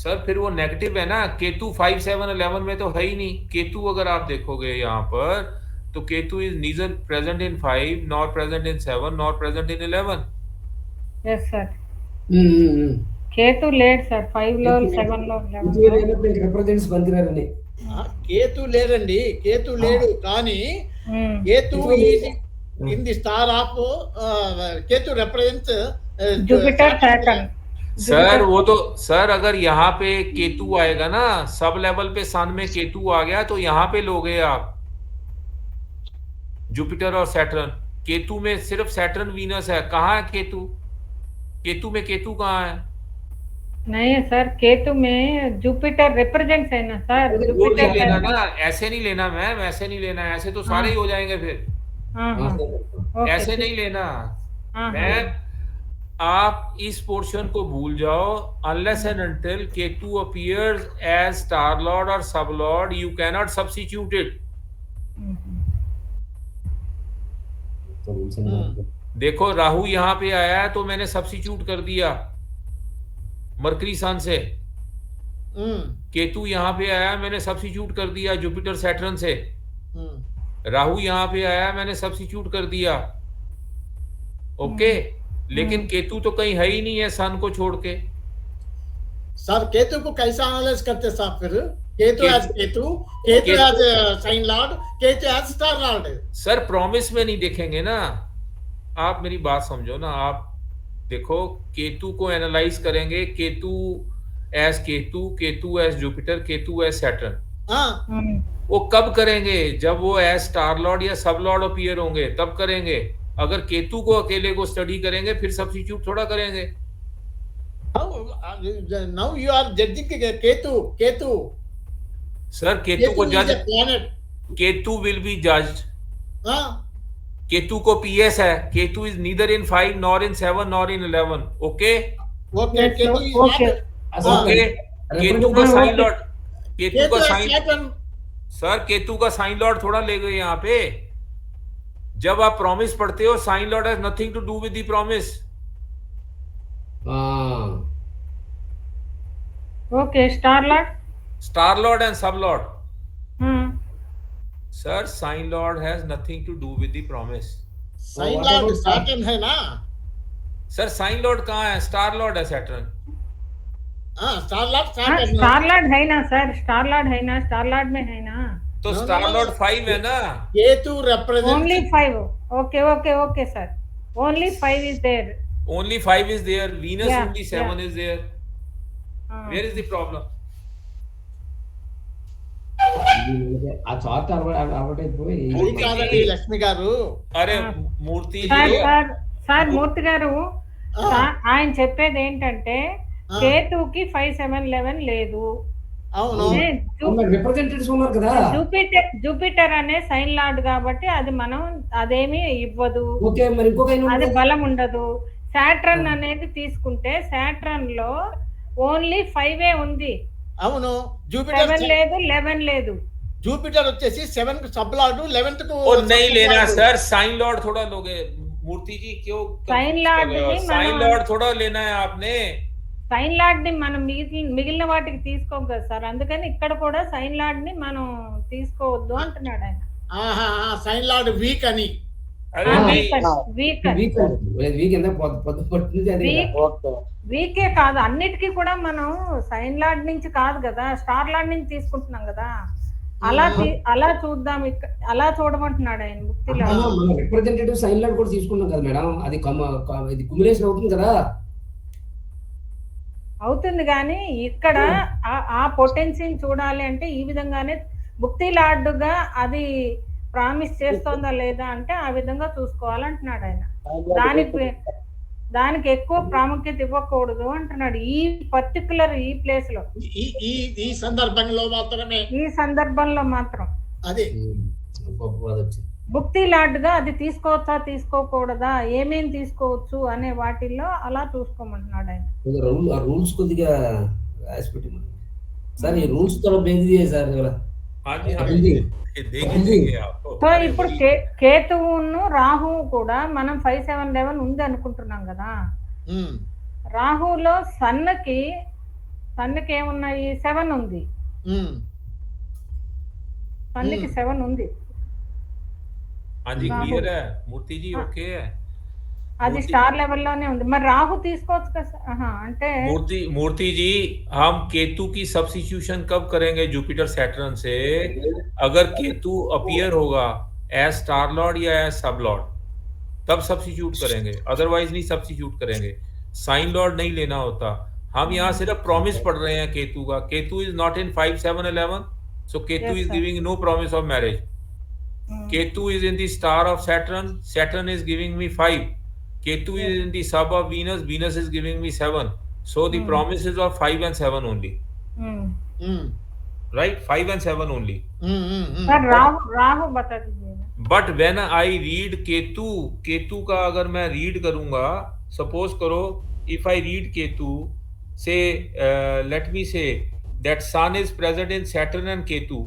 सर फिर वो नेगेटिव है ना. केतु 5, 7, 11 में तो है ही नहीं. केतु अगर आप देखोगे यहाँ पर, तो Ketu is neither present in 5 nor present in 7 nor present in 11. yes sir. Ketu లేడు సార్ 5 లో 7 లో 11 రిప్రజెంట్స్ బందిరారని. కేతు లేదండి, కేతు లేడు, కానీ Ketu in the star of Ketu represents Jupiter Saturn. Sir वो तो सर अगर यहाँ पे केतु आएगा ना, सब लेवल पे सन में केतु आ गया, तो यहाँ पे लोगे आप जुपिटर और सैटर्न. केतु में सिर्फ सैटर्न वीनस है. कहाँ है केतु? केतु में केतु कहाँ है? नहीं है सर, केतु में जुपिटर रिप्रेजेंट्स है ना सर. वो नहीं जुपिटर लेना ना, ऐसे नहीं लेना मैम, ऐसे नहीं लेना. ऐसे तो सारे ही हो जाएंगे फिर. ऐसे नहीं लेना मैम. आप इस पोर्शन को भूल जाओ. Unless and until Ketu appears as star lord और sub lord, you cannot substitute it. देखो राहु यहाँ पे आया है, तो मैंने सब्स्टिट्यूट कर दिया मरकरी सन से. केतु यहाँ पे आया, मैंने सब्स्टिट्यूट कर दिया जुपिटर सैटर्न से. राहु यहाँ पे आया, मैंने सब्स्टिट्यूट कर दिया. ओके, लेकिन केतु तो कहीं है ही नहीं है सन को छोड़ के. सर केतु को कैसा एनालाइज करते साहब फिर? Ketu as Ketu as sign lord, Ketu as star lord. Sir promise में नहीं देखेंगे ना. आप मेरी बात समझो ना. आप देखो, केतु को एनालाइज करेंगे, Ketu as Ketu, Ketu as Jupiter, Ketu as Saturn. वो कब करेंगे? जब वो एज स्टार लॉर्ड या सब लॉर्ड अपीयर होंगे, तब करेंगे. अगर केतु को अकेले को स्टडी करेंगे, फिर सब्स्टिट्यूट थोड़ा करेंगे. Now you are judging Ketu. Sir Ketu को जज, Ketu will be judged. Ketu को पीएस है. Ketu is neither in 5 nor in 7 nor in 11. Okay okay, Ketu is okay. Ketu का साइन लॉर्ड, केतु का साइन, सर केतु का साइन लॉर्ड थोड़ा ले गए यहाँ पे. जब आप प्रॉमिस पढ़ते हो, sign lord has nothing to do with the promise. Okay, star lord. Star lord and sub lord. Hmm. Sir, sign lord has nothing to do with the promise. Sign what lord about Saturn है ना. Sir, sign lord कहाँ है? Star lord है Saturn. हाँ, star Lord हाँ, Saturn. Star Lord है ना sir, star Lord है ना, स्टार लॉर्ड में है ना. तो No, star no, no. Lord 5 है ना. Ketu represents Only 5. Okay, sir. Only 5 is there. Only 5 is there. Venus Yeah, only 7 is there. Where is the problem? ఆ చార్ట్ అడ్వర్టైజ్ పోయి అది కాదండి లక్ష్మి గారు. అరే మూర్తి సార్ మూర్తి గారు, ఆయన చెప్పేది ఏంటంటే కేతుకి 5, 7, 11 లేదు. అవును. రిప్రజెంటేటివ్స్ ఉన్నారు కదా. జూపిటర్ అనే సైన్ లార్డ్ కాబట్టి అది మనం అదేమి ఇవ్వదు. ఓకే, మరి ఇంకొక అది బలం ఉండదు. సాట్రన్ అనేది తీసుకుంటే సాట్రన్ లో ఓన్లీ 5 ఉంది. అవును. జూపిటర్ 7 లేదు, 11 లేదు. జూపిటర్ వచ్చేసి 7 కు सब लॉर्ड 11th को ओ नहीं लेना सर. साइन लॉर्ड थोड़ा लोगे मूर्ति जी. क्यों साइन लॉर्ड साइन लॉर्ड थोड़ा लेना है आपने. సైన్ లార్డ్ ని మనం మిగిలిన వాటికి తీసుకోం కదా సార్, అందుకని ఇక్కడ కూడా సైన్ లార్డ్ ని మనం తీసుకోవద్దు అంటున్నాడు ఆయన. సైన్ లార్డ్ వీక్ అని. వీకే కాదు, అన్నిటికీ కూడా మనం సైన్ లార్డ్ నుంచి కాదు కదా, స్టార్ లార్డ్ నుంచి తీసుకుంటున్నాం కదా. అలా చూద్దాం, అలా చూడమంటున్నాడు ఆయన ముక్తిలో. రిప్రజెంటేటివ్ సైన్ లార్డ్ కూడా తీసుకున్నాం కదా మేడం, అది కుమ్యులేషన్ అవుతుంది కదా. అవుతుంది, కానీ ఇక్కడ ఆ పొటెన్షియల్ చూడాలి అంటే ఈ విధంగానే ముక్తి లార్డుగా అది ప్రామిస్ చేస్తోందా లేదా అంటే ఆ విధంగా చూసుకోవాలంటున్నాడు ఆయన. దానికి ఎక్కువ ప్రాముఖ్యత ఇవ్వకూడదు అంటున్నాడు ఈ పర్టికులర్ ఈ ప్లేస్ లో, ఈ సందర్భంలో మాత్రమే. ఈ సందర్భంలో మాత్రం అదే ముక్తి లార్డుగా అది తీసుకోవచ్చా తీసుకోకూడదా, ఏమేం తీసుకోవచ్చు అనే వాటిల్లో అలా చూసుకోమంటున్నాడు ఆయన. రూల్స్ కొద్దిగా సార్, ఈ రూల్స్ తో బేది సార్. సో ఇప్పుడు కేతువును రాహువు కూడా మనం 5, 7, 11 ఉంది అనుకుంటున్నాం కదా. రాహులో సన్నుకి ఏమున్నాయి? 7 ఉంది. సన్నుకి 7 ఉంది. క్లియర్ है मूर्ति जी. ओके है, అది స్టార్ లెవెల్లోనే ఉంది. మరి రాహు తీసుకోవచ్చు కదా అంటే मूर्ति जी हम केतु की सब्स्टिट्यूशन कब करेंगे जुपिटर सैटर्न से? अगर केतु अपीयर होगा एज स्टार लॉर्ड या एज सब लॉर्ड तब सब्स्टिट्यूट करेंगे, अदरवाइज नहीं सब्स्टिट्यूट करेंगे. साइन लॉर्ड नहीं लेना होता. हम यहाँ सिर्फ प्रॉमिस पढ़ रहे हैं केतु का. Ketu is not in 5, 7, 11, so Ketu is giving no promise of marriage. Ketu is in the star of Saturn. Saturn is giving me 5. Ketu is in the sub of Venus. Venus is giving me 7. So the promises of 5 and 7 only. Right? 5 and 7 only. Rahu बता दीजिए. But when I read Ketu का अगर मैं read करूंगा, suppose करो if I read Ketu, say let me say that Sun is present in Saturn and Ketu.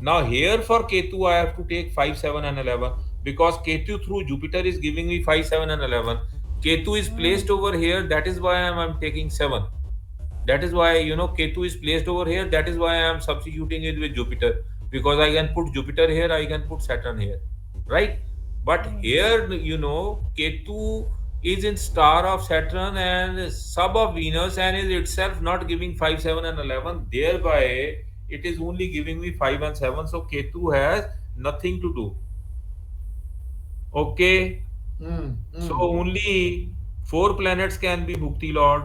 Now here for Ketu I have to take 5, 7 and 11 because Ketu through Jupiter is giving me 5, 7 and 11. Ketu is placed over here, that is why I am taking 7. That is why Ketu is placed over here, that is why I am substituting it with Jupiter, because I can put Jupiter here, I can put Saturn here, right? But here Ketu is in star of Saturn and sub of Venus and is itself not giving 5, 7 and 11, thereby it is only giving me 5 and 7. So Ketu has nothing to do. Okay. So only 4 planets can be Bhukti Lord.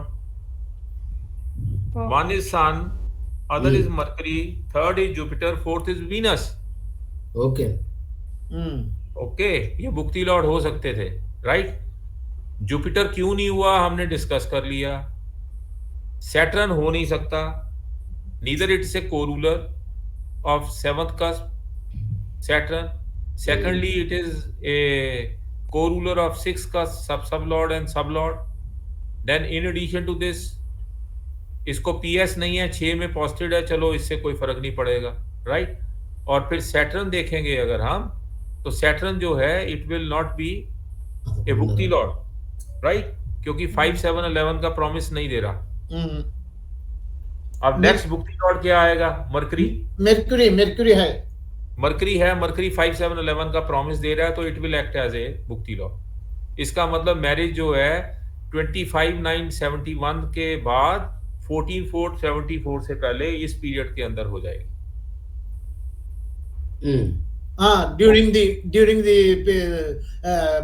One is Sun, other is Mercury, third is Jupiter, fourth is Venus. Okay. Okay, ये Bhukti Lord हो सकते थे, right? Jupiter क्यों नहीं हुआ हमने discuss कर लिया. सैटर्न हो नहीं सकता. Neither it is a co-ruler of 7th cusp, Saturn. Secondly, it is a co-ruler of 6th cusp, sub-lord and sub-lord. Then in addition to this, इसको PS नहीं है, 6 में पॉजिटिव है, चलो इससे कोई फर्क नहीं पड़ेगा, राइट? और फिर सैटर्न देखेंगे अगर हम, तो सैटर्न जो है it will not be a bhukti lord, right, क्योंकि 5 7 11 का प्रॉमिस नहीं दे रहा। हम्म, अब नेक्स्ट भुक्ति लॉर्ड क्या आएगा? मरकरी। मेर्क्यूरी है। मरकरी 5 7 11 का प्रॉमिस दे रहा है, तो it will act as a bhukti lord. इसका मतलब मैरिज जो है 25/9/71 के बाद 14/4/74 से पहले इस पीरियड के अंदर हो जाएगी। हाँ, during the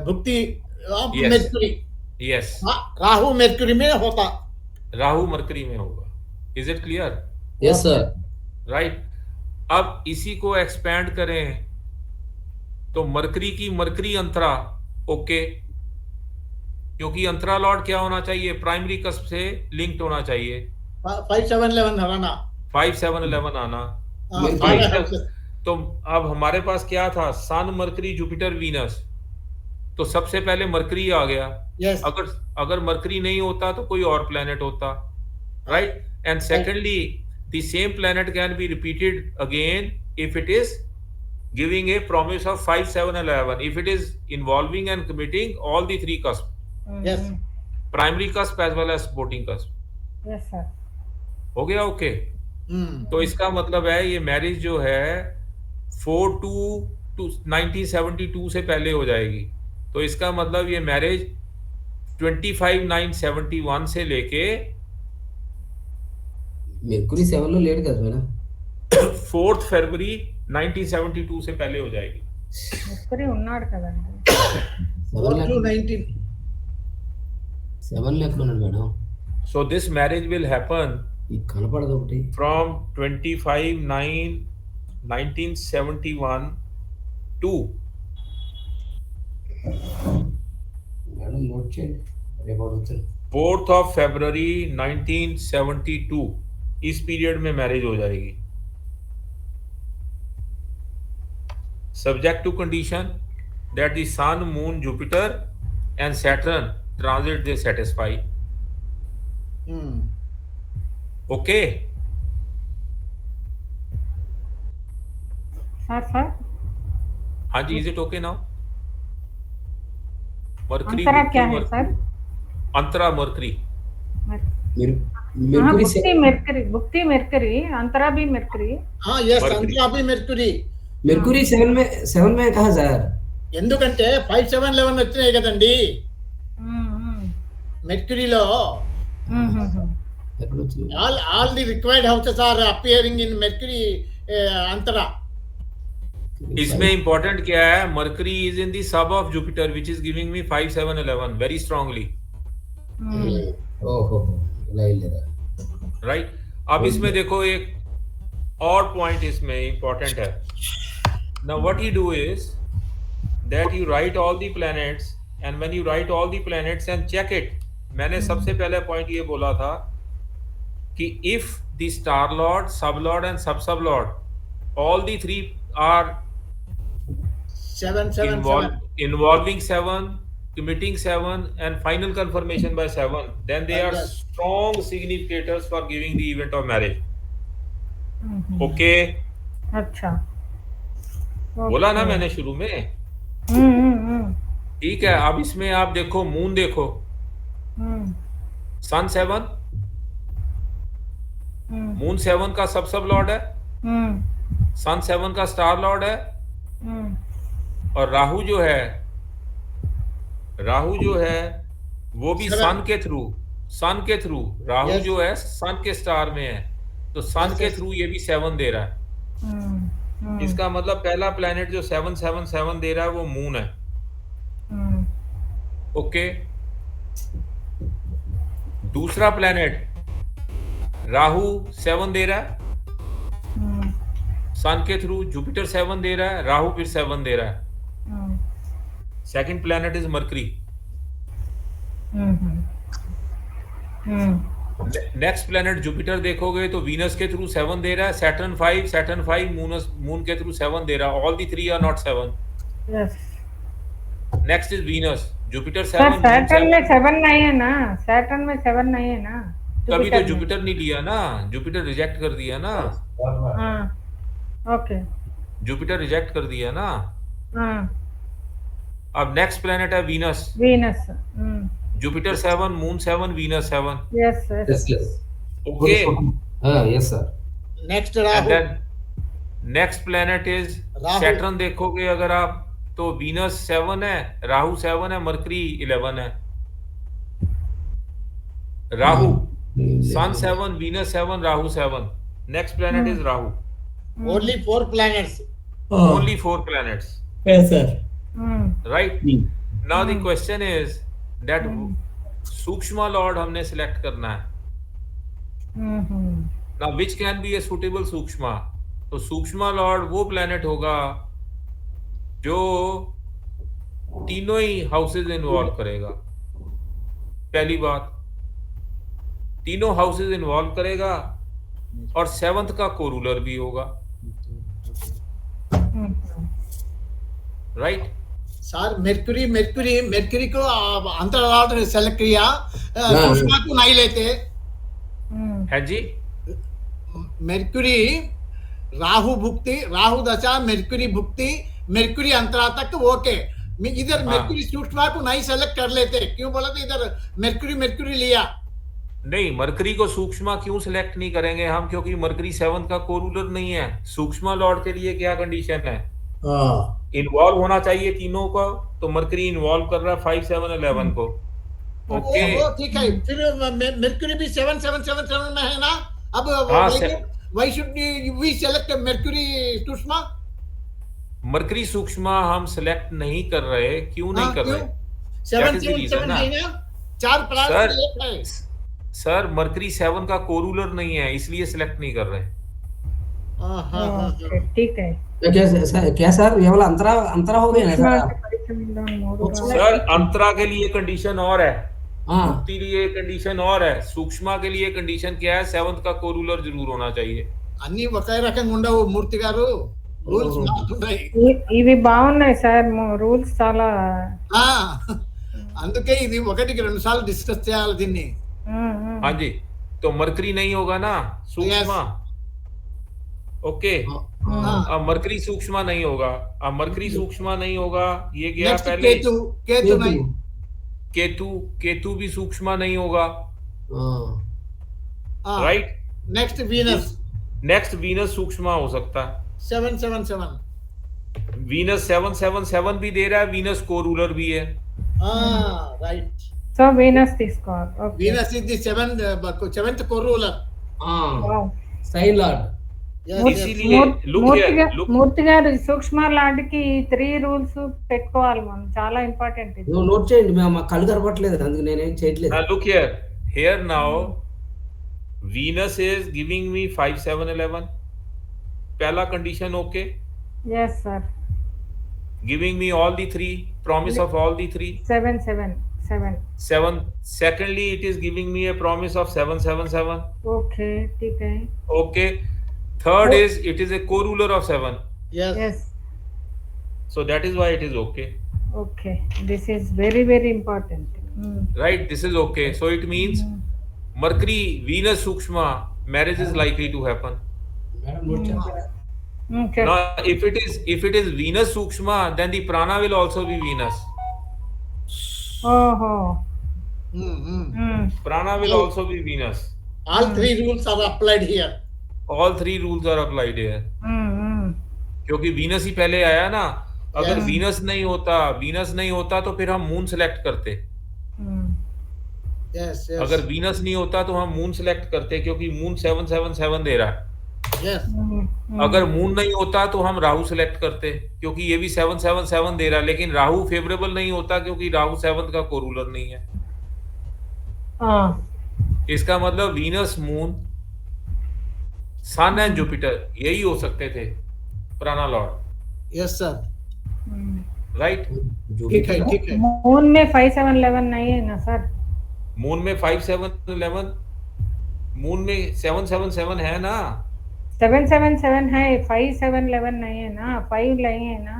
bhukti of Yes. Mercury. Yes, Rahu Mercury में होता। राहु मरकरी में होगा। Is it clear? Yes, sir. Right. अब इसी को एक्सपैंड करें तो मरकरी की मरकरी अंतरा, ओके, क्योंकि अंतरा लॉर्ड क्या होना चाहिए? प्राइमरी कस्प से लिंक्ड होना चाहिए। 5 7 11 हराना। 5 7 11 आना। तो अब हमारे पास क्या था? सन मरकरी जुपिटर वीनस, तो सबसे पहले मरकरी आ गया। यस, अगर मरकरी नहीं होता तो कोई और प्लेनेट होता, right. And secondly the same planet can be repeated again if it is giving a promise of 5 7 11 if it is involving and committing all the three cusp, yes, primary cusp as well as supporting cusp। Yes sir. हो गया? Okay. तो इसका मतलब है ये marriage जो है 4/2/1972 से पहले हो जाएगी। तो इसका मतलब ये मैरिज 25/9/71 से लेके మెర్కురీ 7 లో లేట్ కదా మేడం? 4 फरवरी 1972 से पहले हो जाएगी। మెర్కురీ ఉన్నాడు కదండి। 7 లో ఎక్కడ ఉన్నాడు madam? So this marriage will happen ఈ కనపడదు ఒకటి. from 25/9/1971 to మేడం నోట్ చేయండి, రేపు అడుగుతాను. 4th of February 1972 इस पीरियड में मैरिज हो जाएगी, subject to condition that the sun, moon, Jupiter and Saturn transit they satisfy। okay, sir हाँ जी, is it okay now? Mercury antara क्या है सर? अंतरा मरकरी, भुक्ति मेर्कुरी, अंतरा भी मेर्कुरी। हाँ, यस, अंतरा भी మెర్క్యూరీ। మెర్కురీ 7 में कहा సార్? ఎందుకంటే 5 7 11 వచ్చినాయి కదండి మెర్క్యూరీలో। ఎక్కడ వచ్చింది? all the required houses are appearing in mercury antara। इसमें इंपॉर्टेंट क्या है? Mercury is in the sub of Jupiter which is giving me 5 7 11 very strongly, ఓహో ఇలా ఇల్లేదా? राइट। अब इसमें देखो एक और पॉइंट इसमें इंपॉर्टेंट है। Now what you do is that you write all the planets, and when you write all the planets and check it, मैंने सबसे पहले पॉइंट ये बोला था कि if the star lord, sub lord and sub lord all the three are 7 7 7 involving 7, committing 7 and final confirmation by 7, then they are Yes. strong significators for giving the event of marriage। okay, अच्छा बोला ना मैंने शुरू में, ठीक है। अब इसमें आप देखो मून, देखो सन 7, मून 7 का सब लॉर्ड है, सन 7 का स्टार लॉर्ड है, और राहु जो है वो भी Seven. सन के थ्रू राहु Yes. जो है सन के स्टार में है, तो सन Yes, के yes. थ्रू ये भी 7 दे रहा है। इसका मतलब पहला प्लेनेट जो 7 7 7 दे रहा है वो मून है। ओके, दूसरा प्लेनेट राहु 7 दे रहा है सन के थ्रू, जुपिटर 7 दे रहा है, राहु फिर 7 दे रहा है। Second planet is Mercury. Next planet Jupiter देखोगे तो वीनस के थ्रू 7 दे रहा है, सैटर्न 5 मून के थ्रू 7 दे रहा है। All the 3 are not 7। Yes next is Venus, Jupiter sir 7, Saturn में 7 नहीं है ना, सैटर्न में 7 नहीं है ना। तभी तो जुपिटर नहीं लिया ना, जुपिटर रिजेक्ट कर दिया ना, हाँ ओके, जुपिटर रिजेक्ट कर दिया ना। हाँ, अब नेक्स्ट प्लेनेट है Venus, Venus. Jupiter 7, moon 7, Venus 7. Yes Yes, yes. yes. Okay. Yes, sir. Next And Rahu. then next planet is Rahu. Saturn. देखोगे अगर आप तो वीनस 7 है, राहु 7 है, मरकरी 11 है. राहु, सन 7, Venus 7, Rahu 7. Next planet is Rahu. Only 4 planets. Only 4 planets. Yes, sir. Right? Now the question is that Sukshma Lord हमने select करना है. Now which can be a suitable Sukshma? तो Sukshma Lord वो planet होगा जो तीनों ही houses involve करेगा. पहली बात, तीनों हाउसेज इन्वॉल्व करेगा और 7th का कोरूलर भी होगा. राइट? सर मेर्क्यूरी को अंतराल सेलेक्ट किया, सुषमा को नहीं लेते। है जी. मेर्क्यूरी राहु भुक्ति, राहु दशा मेर्क्यूरी भुक्ति, मेर्क्यूरी अंतराल तक ओके। इधर मेर्क्यूरी सुषमा को नहीं सेलेक्ट कर लेते, क्यों बोला तो इधर मेर्क्यूरी लिया नहीं. मरकरी को सूक्ष्मा क्यों सिलेक्ट नहीं करेंगे हम? क्योंकि मरकरी 7 का कोरूलर नहीं है. सूक्ष्मा लॉर्ड के लिए क्या कंडीशन है? इन्वॉल्व होना चाहिए तीनों को. तो मरकरी इन्वॉल्व कर रहा है 5, 7, 11 को. ओके, ठीक है। फिर मेर्क्यूरी भी 7, 7, 7, 7 में है ना। अब why should we select Mercury sukshma? Mercury sukshma हम सिलेक्ट नहीं कर रहे. क्यों नहीं कर रहे? 7, 7, 7 है ना, 4 प्लैनेट एक है। सर मरकरी 7 का कोरूलर नहीं है, इसलिए सिलेक्ट नहीं कर रहे. ठीक है। क्या सर, ये वाला अंतरा हो गया ना सर? सर अंतरा के लिए कंडीशन और है, हाँ, मुक्ति लिए कंडीशन और है. सूक्ष्मा के लिए कंडीशन क्या है? 7th का कोरूलर जरूर होना चाहिए. అన్ని ఒకే రకంగా ఉండవు మూర్తి గారు, రూల్స్ మారుతుంటాయి. ఇవి బాగున్నాయి సార్, రూల్స్ చాలా. అందుకే ఇది ఒకటికి 2 సార్లు డిస్కస్ చేయాలి దీన్ని. हाँ जी. तो मरकरी नहीं होगा ना सूक्ष्मा. ओके, अब मरकरी सूक्ष्मा नहीं होगा. अब मरकरी सूक्ष्मा नहीं होगा, ये गया नेक्स्ट पहले. केतु नहीं, केतु भी सूक्ष्मा नहीं होगा. Right. Next Venus, next Venus sukshma हो सकता है. 7, 7, 7 वीनस 7, 7, 7 भी दे रहा है. वीनस कोरूलर भी है. राइट. సో వీనస్ తీసుకోవాలి. Okay. Venus is the 7th co-ruler. Sign lord. इसीलिए మూర్తి గారు సూక్ష్మ లార్డ్ కి 3 రూల్స్ పెట్టుకోవాలి మనం, చాలా ఇంపార్టెంట్ ఇది. నోట్ చేయండి, మేము కళ్ళు కనపట్లేదు అందుకు నేనేం చేయట్లేదు. look here now Venus is giving me 5, 7, 11. पहला condition okay. Yes sir. Giving me all the 3, promise of all the 3. 7, 7, 7. 7. Secondly, it is giving me a promise of 7, 7, 7. Okay, ठीक है. Okay. Third is it is a co-ruler of 7. Yes. So that is why it is okay. Okay. This is very, very important. Right? This is okay. So it means Mercury, Venus, Sukshma, marriage is likely to happen. Okay. Now, if it is Venus, Sukshma, then the prana will also be Venus. Oh. Prana will also be Venus. All 3 rules are applied here. All 3 rules are applied here. क्योंकि Venus ही पहले आया ना. अगर Venus नहीं होता तो फिर हम मून सेलेक्ट करते. Yes. अगर वीनस नहीं होता तो हम मून सेलेक्ट करते, क्योंकि मून 7, 7, 7 दे रहा है. Yes. अगर मून नहीं होता तो हम राहु सेलेक्ट करते, क्योंकि ये भी 7, 7, 7 दे रहा है. लेकिन राहु फेवरेबल नहीं होता क्योंकि राहु 7th का कोरूलर नहीं है. इसका मतलब Venus, Moon, Sun and Jupiter यही हो सकते थे प्राणा लॉर्ड. Yes sir. राइट. ठीक है. मून में 5, 7, 11 नहीं है ना सर? मून में 5, 7, 11, मून में 7, 7, 7 है ना. 7, 7, 7 है, 5, 7, 11 नहीं है ना, 5 नहीं है ना.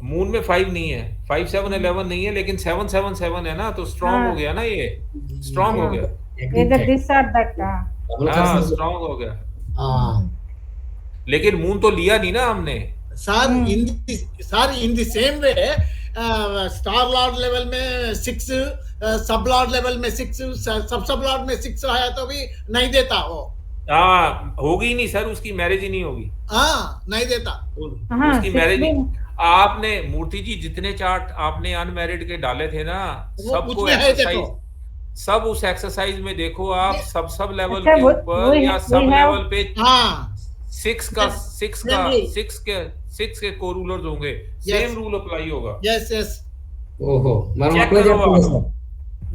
मून में 5 नहीं है, 5, 7, 11 नहीं है, लेकिन 7, 7, 7 है ना. तो स्ट्रॉन्ग हो गया ना, ये स्ट्रॉन्ग हो गया. Either this or that. हाँ, स्ट्रॉन्ग हो गया. लेकिन मून तो लिया नहीं ना हमने. Sir in the same way star lord level में 6, सब लॉर्ड लेवल में 6, सब लॉर्ड में 6 है तो भी नहीं देता वो। हाँ, होगी नहीं सर, उसकी मैरिज ही नहीं होगी। हाँ, नहीं देता। हाँ, उसकी मैरिज 16 आपने मूर्ति जी जितने चार्ट आपने अनमैरिड के डाले थे ना, वो सबको उसमें है एक्सरसाइज, देखो। सब उस एक्सरसाइज में देखो आप, सब लेवल अच्छा, के ऊपर या सब लेवल पे हाँ, 6 के कोरूलर्स होंगे, सेम रूल अप्लाई होगा। यस यस, ఓహో మనం Check అప్లై करो చేసుకోవాలి आप। Sir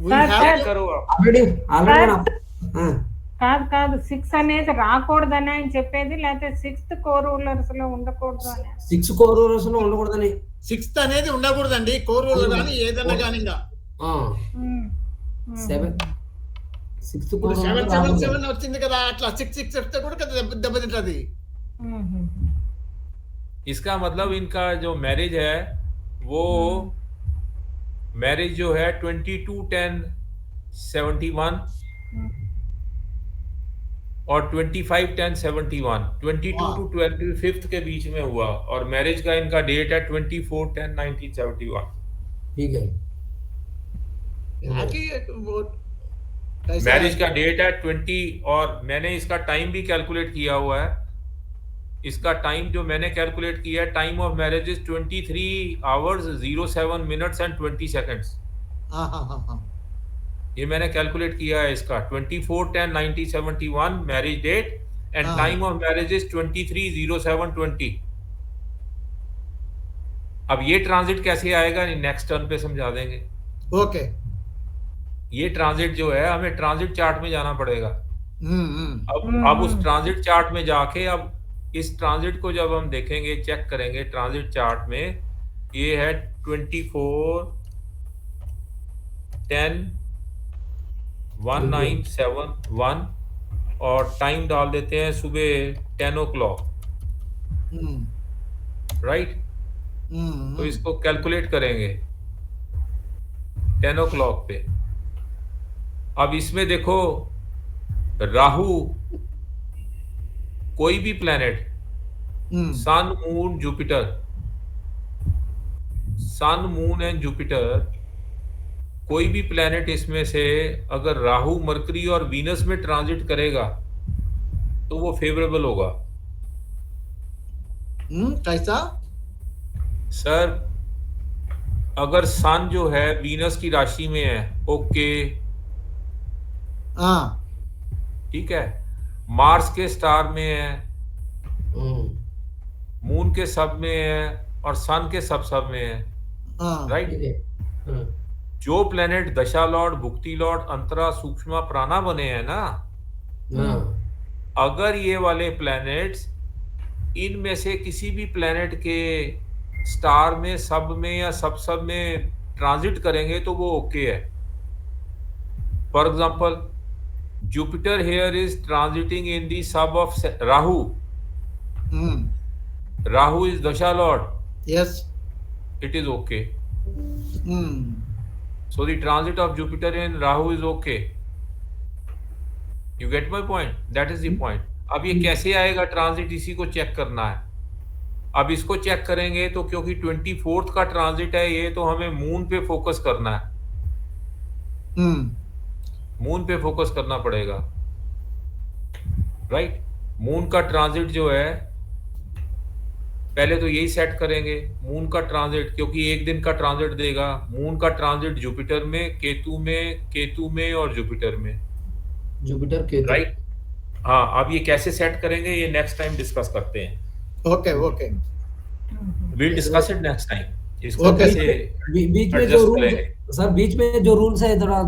we Sir, have check to- करो आप। ఆల్రెడీ మనం కాదు 6 అనేది రాకూడదని ఆయన చెప్పేది, లేకపోతే 6th కోర్ రూలర్స్ లో ఉండకూడదు అని. 6 కోరూరస్ లో ఉండకూడదని 6th అనేది ఉండకూడదండి, కోరూలు కానీ ఏదన్నా కానీ ఇంకా 7 6 ఇప్పుడు 777 వచ్చింది కదా, అట్లా 6 చెప్తే కూడా కదా దెబ్బతింటది। इसका मतलब इनका जो मैरिज है वो मैरिज जो है 22-10-71 और 25-10-71, 22 to 25 के बीच में हुआ, और मैरिज का इनका डेट है 24-10-1971। ठीक है बाकी वो कैसा मैरिज है? का डेट है 20, और मैंने इसका टाइम भी कैलकुलेट किया हुआ है। इसका टाइम जो मैंने कैलकुलेट किया है, time of marriage is 23 hours 07 minutes and 20 seconds। हाँ हाँ हाँ हाँ, ये मैंने कैलकुलेट किया है इसका 24-10-1971 मैरिज डेट, एंड हाँ। Time of marriage is 23-07-20। अब ये ट्रांजिट कैसे आएगा, नेक्स्ट टर्न पे समझा देंगे। ओके। ये ट्रांजिट जो है हमें ट्रांजिट चार्ट में जाना पड़ेगा। हम्म, अब उस ट्रांजिट चार्ट में जाके, अब इस ट्रांजिट को जब हम देखेंगे, चेक करेंगे ट्रांजिट चार्ट में, ये है 24-10-1971 और टाइम डाल देते हैं सुबह 10 o'clock, राइट। तो इसको कैलकुलेट करेंगे 10 o'clock पे। अब इसमें देखो राहु, कोई भी planet, sun moon Jupiter, sun moon and Jupiter, कोई भी प्लेनेट इसमें से अगर राहु, मरकरी और वीनस में ट्रांजिट करेगा तो वो फेवरेबल होगा। कैसा सर अगर सन जो है वीनस की राशि में है, ओके, हाँ, ठीक है, मार्स के स्टार में है, मून के सब में है, और सन के सब में है, हाँ, राइट। ठीक है जो प्लेनेट दशा लॉर्ड, भुक्ति लॉर्ड, अंतरा, सूक्ष्म, प्राणा बने हैं ना, अगर ये वाले प्लैनेट्स इनमें से किसी भी प्लैनेट के स्टार में, सब में या सब में ट्रांजिट करेंगे तो वो ओके है। For example Jupiter here is transiting in the sub of Rahu, Rahu is dasha lord, yes, it is okay. So the transit of Jupiter in Rahu is okay. You get my point? That is the point. अब ये कैसे आएगा transit, इसी को check करना है। अब इसको चेक करेंगे तो क्योंकि 24th का ट्रांजिट है ये, तो हमें मून पे फोकस करना है, मून पे फोकस करना पड़ेगा, राइट। मून का ट्रांजिट जो है पहले तो यही सेट करेंगे, मून का ट्रांजिट, क्योंकि एक दिन का ट्रांजिट देगा। मून का ट्रांजिट जुपिटर में, केतु में और जुपिटर में, जुपिटर केतु, राइट। हाँ, अब ये कैसे सेट करेंगे ये नेक्स्ट टाइम डिस्कस करते हैं। Okay okay, will discuss it next time, इसको Okay. कैसे बीच में जो adjust रूल करेंगे। सर, बीच में जो रूल्स है थोड़ा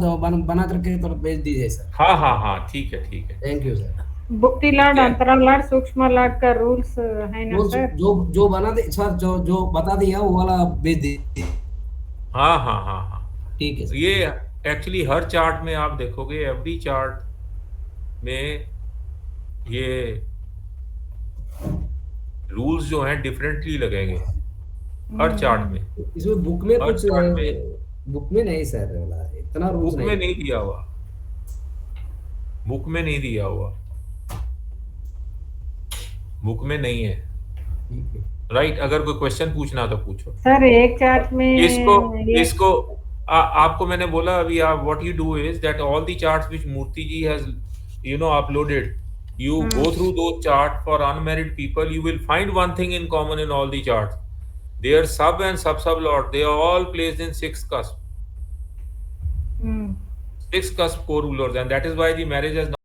बना करके थोड़ा भेज दीजिए सर। हाँ, ठीक है। Thank you sir. Bhukti lord, antara lord, sukshma lord का रूल्स है ना सर? जो बना दे सर, जो बता दिया वो वाला भेज दीजिए। हाँ। ठीक है सर। ये एक्चुअली हर चार्ट में आप देखोगे, एवरी चार्ट में ये रूल्स जो हैं डिफरेंटली लगेंगे हर चार्ट में। इसमें बुक में हर कुछ चार्ट में, बुक में नहीं सर, वाला इतना रूल्स बुक में नहीं दिया हुआ, बुक में नहीं है। राइट? अगर कोई क्वेश्चन पूछना तो पूछो। सर एक चार्ट में इसको आपको मैंने बोला अभी, आप what you do is that all the charts which Murthy ji has uploaded, you go through those charts for unmarried people. You will find one thing in common in all the charts: their sub and sub lot, they are all placed in sixth cusp, sixth cusp core rulers, and that is why the marriage has